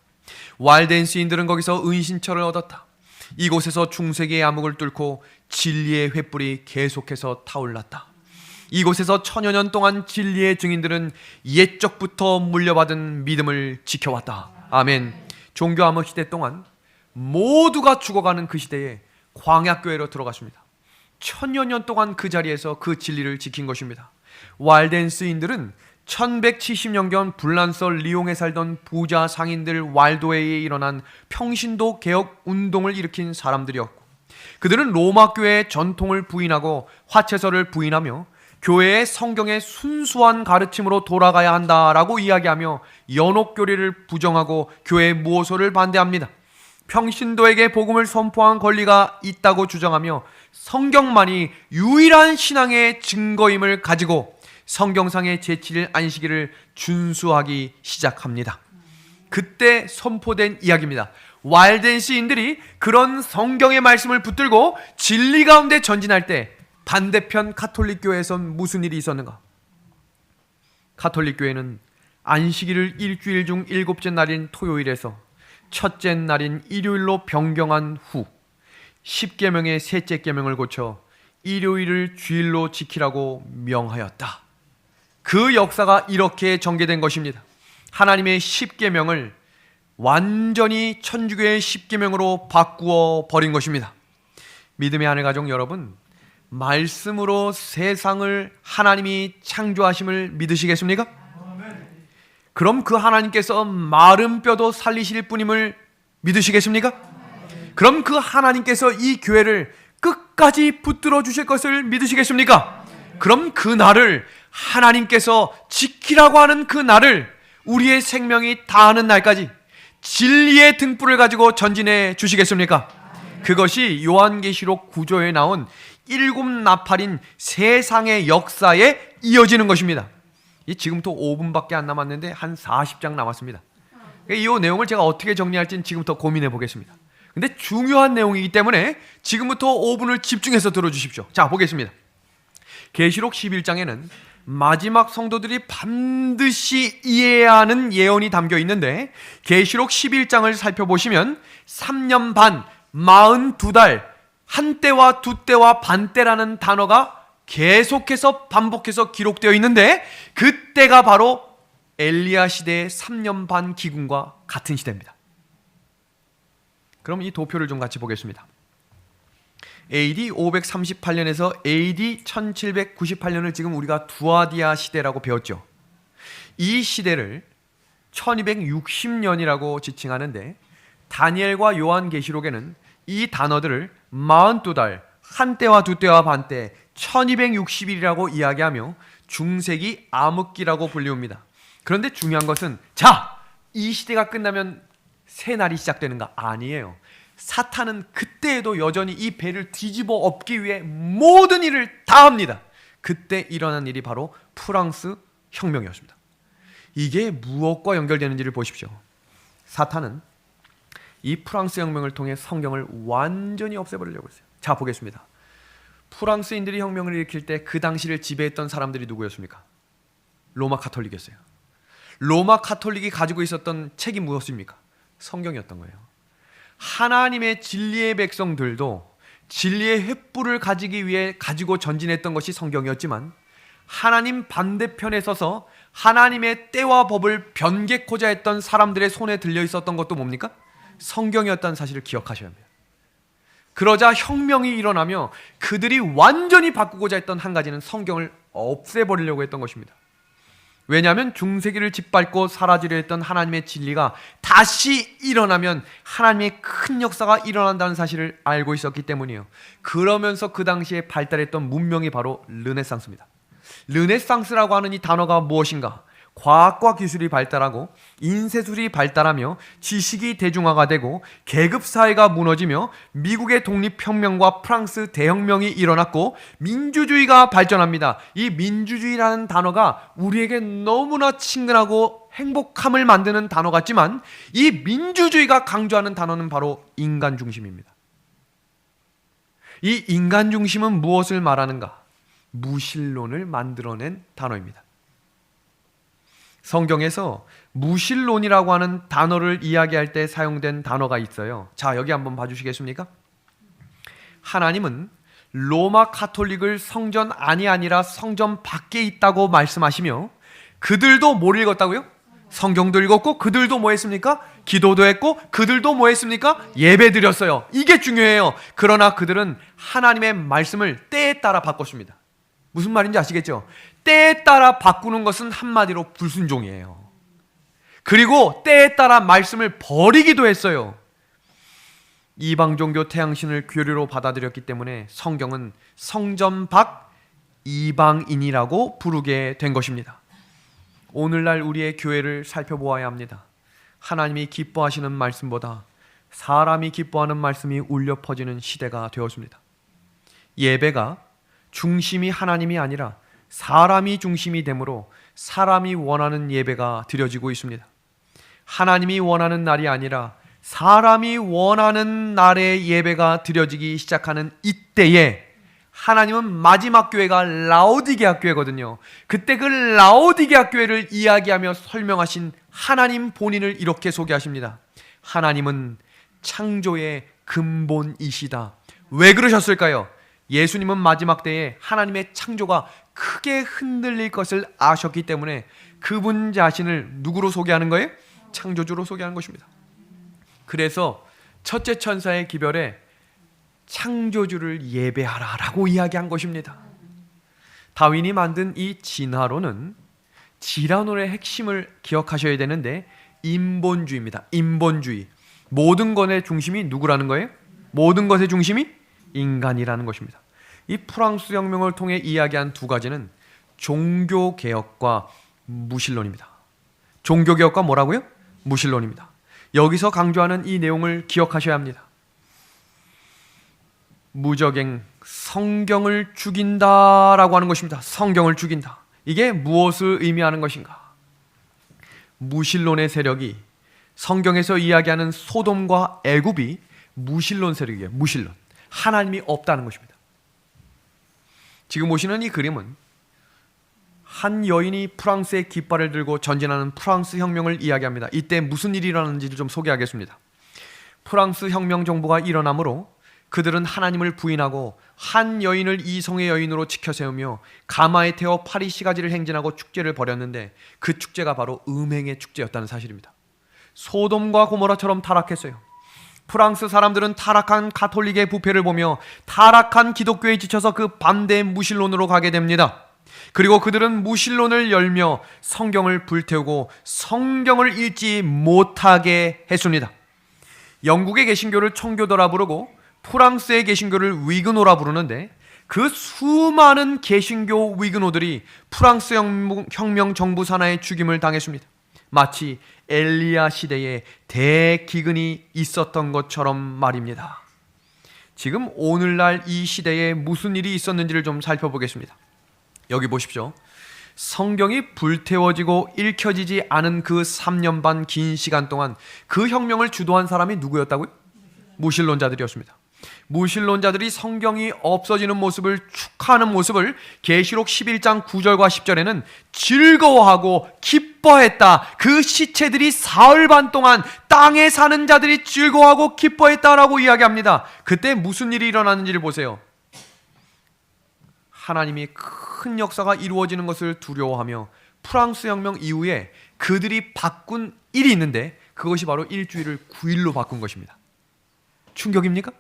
왈덴스인들은 거기서 은신처를 얻었다. 이곳에서 중세기의 암흑을 뚫고 진리의 횃불이 계속해서 타올랐다. 이곳에서 천여 년 동안 진리의 증인들은 옛적부터 물려받은 믿음을 지켜왔다. 아멘. 종교 암흑 시대 동안 모두가 죽어가는 그 시대에 광야교회로 들어갔습니다. 천여 년 동안 그 자리에서 그 진리를 지킨 것입니다. 왈덴스인들은 1170년경 불란서 리옹에 살던 부자 상인들 왈도에에 일어난 평신도 개혁 운동을 일으킨 사람들이었고, 그들은 로마 교회의 전통을 부인하고 화채설을 부인하며 교회의 성경의 순수한 가르침으로 돌아가야 한다라고 이야기하며 연옥교리를 부정하고 교회 무호소를 반대합니다. 평신도에게 복음을 선포한 권리가 있다고 주장하며 성경만이 유일한 신앙의 증거임을 가지고 성경상의 제7일 안식일을 준수하기 시작합니다. 그때 선포된 이야기입니다. 왈덴시인들이 그런 성경의 말씀을 붙들고 진리 가운데 전진할 때 반대편 가톨릭 교회에선 무슨 일이 있었는가? 가톨릭 교회는 안식일을 일주일 중 7째 날인 토요일에서 첫째 날인 일요일로 변경한 후 10계명의 셋째 계명을 고쳐 일요일을 주일로 지키라고 명하였다. 그 역사가 이렇게 전개된 것입니다. 하나님의 10계명을 완전히 천주교의 10계명으로 바꾸어 버린 것입니다. 믿음의 하늘가족 여러분, 말씀으로 세상을 하나님이 창조하심을 믿으시겠습니까? 그럼 그 하나님께서 마른 뼈도 살리실 분임을 믿으시겠습니까? 그럼 그 하나님께서 이 교회를 끝까지 붙들어 주실 것을 믿으시겠습니까? 그럼 그 날을 하나님께서 지키라고 하는 그 날을 우리의 생명이 다하는 날까지 진리의 등불을 가지고 전진해 주시겠습니까? 그것이 요한계시록 9조에 나온 7 나팔인 세상의 역사에 이어지는 것입니다. 지금부터 5분밖에 안 남았는데 한 40장 남았습니다. 이 내용을 제가 어떻게 정리할지는 지금부터 고민해 보겠습니다. 근데 중요한 내용이기 때문에 지금부터 5분을 집중해서 들어주십시오. 자, 보겠습니다. 계시록 11장에는 마지막 성도들이 반드시 이해해야 하는 예언이 담겨 있는데, 계시록 11장을 살펴보시면 3년 반, 42달, 한때와 두때와 반때라는 단어가 계속해서 반복해서 기록되어 있는데, 그때가 바로 엘리야 시대의 3년 반 기근과 같은 시대입니다. 그럼 이 도표를 좀 같이 보겠습니다. AD 538년에서 AD 1798년을 지금 우리가 두아디아 시대라고 배웠죠. 이 시대를 1260년이라고 지칭하는데, 다니엘과 요한계시록에는 이 단어들을 42달, 한때와 두때와 반때, 1260일이라고 이야기하며 중세기 암흑기라고 불리웁니다. 그런데 중요한 것은, 자, 이 시대가 끝나면 새 날이 시작되는가? 아니에요. 사탄은 그때에도 여전히 이 배를 뒤집어 엎기 위해 모든 일을 다 합니다. 그때 일어난 일이 바로 프랑스 혁명이었습니다. 이게 무엇과 연결되는지를 보십시오. 사탄은 이 프랑스 혁명을 통해 성경을 완전히 없애버리려고 했어요. 자, 보겠습니다. 프랑스인들이 혁명을 일으킬 때 그 당시를 지배했던 사람들이 누구였습니까? 로마 가톨릭이었어요. 로마 가톨릭이 가지고 있었던 책이 무엇입니까? 성경이었던 거예요. 하나님의 진리의 백성들도 진리의 횃불을 가지기 위해 가지고 전진했던 것이 성경이었지만, 하나님 반대편에 서서 하나님의 때와 법을 변개코자 했던 사람들의 손에 들려 있었던 것도 뭡니까? 성경이었다는 사실을 기억하셔야 합니다. 그러자 혁명이 일어나며 그들이 완전히 바꾸고자 했던 한 가지는 성경을 없애버리려고 했던 것입니다. 왜냐하면 중세기를 짓밟고 사라지려 했던 하나님의 진리가 다시 일어나면 하나님의 큰 역사가 일어난다는 사실을 알고 있었기 때문이에요. 그러면서 그 당시에 발달했던 문명이 바로 르네상스입니다. 르네상스라고 하는 이 단어가 무엇인가? 과학과 기술이 발달하고 인쇄술이 발달하며 지식이 대중화가 되고 계급사회가 무너지며 미국의 독립혁명과 프랑스 대혁명이 일어났고 민주주의가 발전합니다. 이 민주주의라는 단어가 우리에게 너무나 친근하고 행복함을 만드는 단어 같지만, 이 민주주의가 강조하는 단어는 바로 인간 중심입니다. 이 인간 중심은 무엇을 말하는가? 무신론을 만들어낸 단어입니다. 성경에서 무신론이라고 하는 단어를 이야기할 때 사용된 단어가 있어요. 자, 여기 한번 봐주시겠습니까? 하나님은 로마 가톨릭을 성전 안이 아니라 성전 밖에 있다고 말씀하시며, 그들도 뭘 읽었다고요? 성경도 읽었고, 그들도 뭐 했습니까? 기도도 했고, 그들도 뭐 했습니까? 예배 드렸어요. 이게 중요해요. 그러나 그들은 하나님의 말씀을 때에 따라 바꿨습니다. 무슨 말인지 아시겠죠? 때에 따라 바꾸는 것은 한마디로 불순종이에요. 그리고 때에 따라 말씀을 버리기도 했어요. 이방 종교 태양신을 교리로 받아들였기 때문에 성경은 성전 밖 이방인이라고 부르게 된 것입니다. 오늘날 우리의 교회를 살펴보아야 합니다. 하나님이 기뻐하시는 말씀보다 사람이 기뻐하는 말씀이 울려 퍼지는 시대가 되었습니다. 예배가 중심이 하나님이 아니라 사람이 중심이 되므로 사람이 원하는 예배가 드려지고 있습니다. 하나님이 원하는 날이 아니라 사람이 원하는 날의 예배가 드려지기 시작하는 이때에 하나님은 마지막 교회가 라오디게아 교회거든요. 그때 그 라오디게아 교회를 이야기하며 설명하신 하나님 본인을 이렇게 소개하십니다. 하나님은 창조의 근본이시다. 왜 그러셨을까요? 예수님은 마지막 때에 하나님의 창조가 크게 흔들릴 것을 아셨기 때문에 그분 자신을 누구로 소개하는 거예요? 창조주로 소개하는 것입니다. 그래서 첫째 천사의 기별에 창조주를 예배하라 라고 이야기한 것입니다. 다윈이 만든 이 진화론은 진화론의 핵심을 기억하셔야 되는데, 인본주의입니다. 인본주의. 모든 것의 중심이 누구라는 거예요? 모든 것의 중심이 인간이라는 것입니다. 이 프랑스 혁명을 통해 이야기한 두 가지는 종교개혁과 무신론입니다. 종교개혁과 뭐라고요? 무신론입니다. 여기서 강조하는 이 내용을 기억하셔야 합니다. 무적행, 성경을 죽인다라고 하는 것입니다. 성경을 죽인다. 이게 무엇을 의미하는 것인가? 무신론의 세력이 성경에서 이야기하는 소돔과 애굽이 무신론 세력이에요. 무신론. 하나님이 없다는 것입니다. 지금 보시는 이 그림은 한 여인이 프랑스의 깃발을 들고 전진하는 프랑스 혁명을 이야기합니다. 이때 무슨 일이 일어났는지를 좀 소개하겠습니다. 프랑스 혁명 정부가 일어나므로 그들은 하나님을 부인하고 한 여인을 이성의 여인으로 지켜 세우며 가마에 태워 파리 시가지를 행진하고 축제를 벌였는데, 그 축제가 바로 음행의 축제였다는 사실입니다. 소돔과 고모라처럼 타락했어요. 프랑스 사람들은 타락한 가톨릭의 부패를 보며 타락한 기독교에 지쳐서 그 반대 무신론으로 가게 됩니다. 그리고 그들은 무신론을 열며 성경을 불태우고 성경을 읽지 못하게 했습니다. 영국의 개신교를 청교도라 부르고 프랑스의 개신교를 위그노라 부르는데, 그 수많은 개신교 위그노들이 프랑스 혁명 정부 산하에 죽임을 당했습니다. 마치 엘리야 시대에 대기근이 있었던 것처럼 말입니다. 지금 오늘날 이 시대에 무슨 일이 있었는지를 좀 살펴보겠습니다. 여기 보십시오. 성경이 불태워지고 읽혀지지 않은 그 3년 반 긴 시간 동안 그 혁명을 주도한 사람이 누구였다고요? 무신론자들이었습니다. 무신론자들이 성경이 없어지는 모습을 축하하는 모습을 계시록 11장 9절과 10절에는 즐거워하고 기뻐했다. 그 시체들이 사흘 반 동안 땅에 사는 자들이 즐거워하고 기뻐했다라고 이야기합니다. 그때 무슨 일이 일어나는지를 보세요. 하나님이 큰 역사가 이루어지는 것을 두려워하며 프랑스 혁명 이후에 그들이 바꾼 일이 있는데 그것이 바로 일주일을 9일로 바꾼 것입니다. 충격입니까?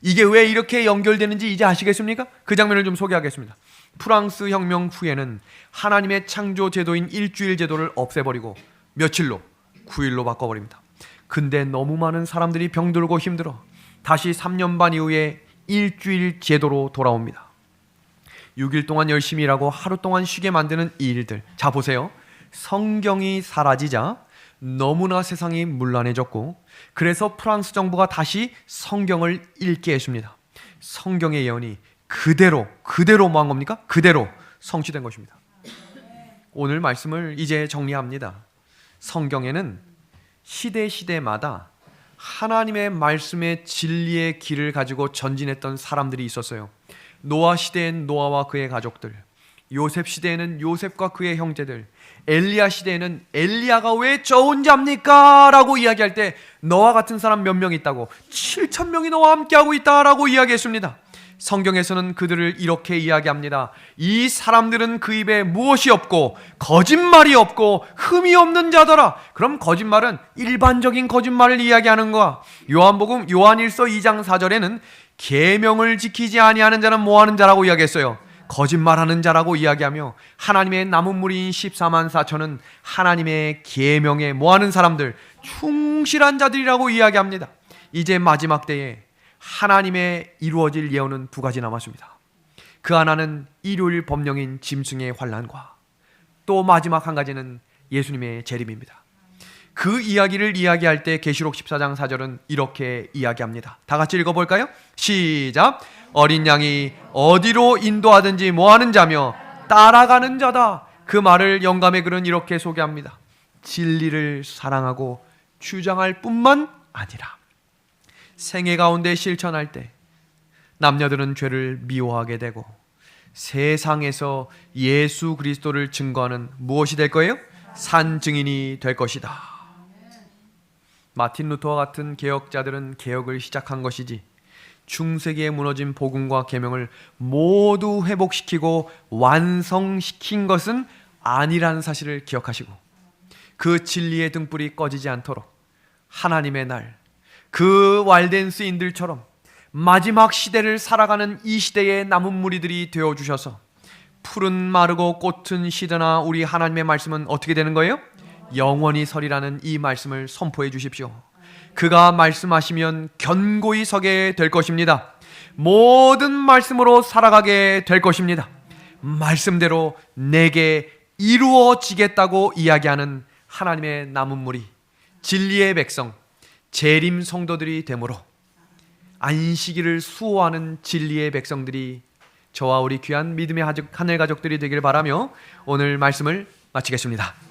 이게 왜 이렇게 연결되는지 이제 아시겠습니까? 그 장면을 좀 소개하겠습니다. 프랑스 혁명 후에는 하나님의 창조 제도인 일주일 제도를 없애버리고 며칠로? 9일로 바꿔버립니다. 근데 너무 많은 사람들이 병들고 힘들어 다시 3년 반 이후에 일주일 제도로 돌아옵니다. 6일 동안 열심히 일하고 하루 동안 쉬게 만드는 이 일들. 자 보세요. 성경이 사라지자 너무나 세상이 문란해졌고 그래서 프랑스 정부가 다시 성경을 읽게 했습니다. 성경의 예언이 그대로 뭐 한 겁니까? 그대로 성취된 것입니다. 오늘 말씀을 이제 정리합니다. 성경에는 시대마다 하나님의 말씀의 진리의 길을 가지고 전진했던 사람들이 있었어요. 노아 시대엔 노아와 그의 가족들, 요셉 시대에는 요셉과 그의 형제들, 엘리야 시대에는 엘리야가 왜 저 혼자입니까? 라고 이야기할 때 너와 같은 사람 몇 명 있다고 7,000명이 너와 함께하고 있다라고 이야기했습니다. 성경에서는 그들을 이렇게 이야기합니다. 이 사람들은 그 입에 무엇이 없고 거짓말이 없고 흠이 없는 자더라. 그럼 거짓말은 일반적인 거짓말을 이야기하는 거야. 요한복음 요한일서 2장 4절에는 계명을 지키지 아니하는 자는 뭐하는 자라고 이야기했어요? 거짓말하는 자라고 이야기하며 하나님의 남은 무리인 14만 4천은 하나님의 계명에 뭐하는 사람들? 충실한 자들이라고 이야기합니다. 이제 마지막 때에 하나님의 이루어질 예언은 두 가지 남았습니다. 그 하나는 일요일 법령인 짐승의 환난과 또 마지막 한 가지는 예수님의 재림입니다. 그 이야기를 이야기할 때 계시록 14장 4절은 이렇게 이야기합니다. 다 같이 읽어볼까요? 시작! 어린 양이 어디로 인도하든지 뭐하는 자며 따라가는 자다. 그 말을 영감의 글은 이렇게 소개합니다. 진리를 사랑하고 주장할 뿐만 아니라 생애 가운데 실천할 때 남녀들은 죄를 미워하게 되고 세상에서 예수 그리스도를 증거하는 무엇이 될 거예요? 산 증인이 될 것이다. 마틴 루터와 같은 개혁자들은 개혁을 시작한 것이지 중세기에 무너진 복음과 계명을 모두 회복시키고 완성시킨 것은 아니라는 사실을 기억하시고 그 진리의 등불이 꺼지지 않도록 하나님의 날, 그 왈덴스인들처럼 마지막 시대를 살아가는 이 시대의 남은 무리들이 되어주셔서 푸른 마르고 꽃은 시드나 우리 하나님의 말씀은 어떻게 되는 거예요? 영원히 서리라는 이 말씀을 선포해 주십시오. 그가 말씀하시면 견고히 서게 될 것입니다. 모든 말씀으로 살아가게 될 것입니다. 말씀대로 내게 이루어지겠다고 이야기하는 하나님의 남은 무리, 진리의 백성, 재림 성도들이 되므로 안식일을 수호하는 진리의 백성들이 저와 우리 귀한 믿음의 하늘 가족들이 되길 바라며 오늘 말씀을 마치겠습니다.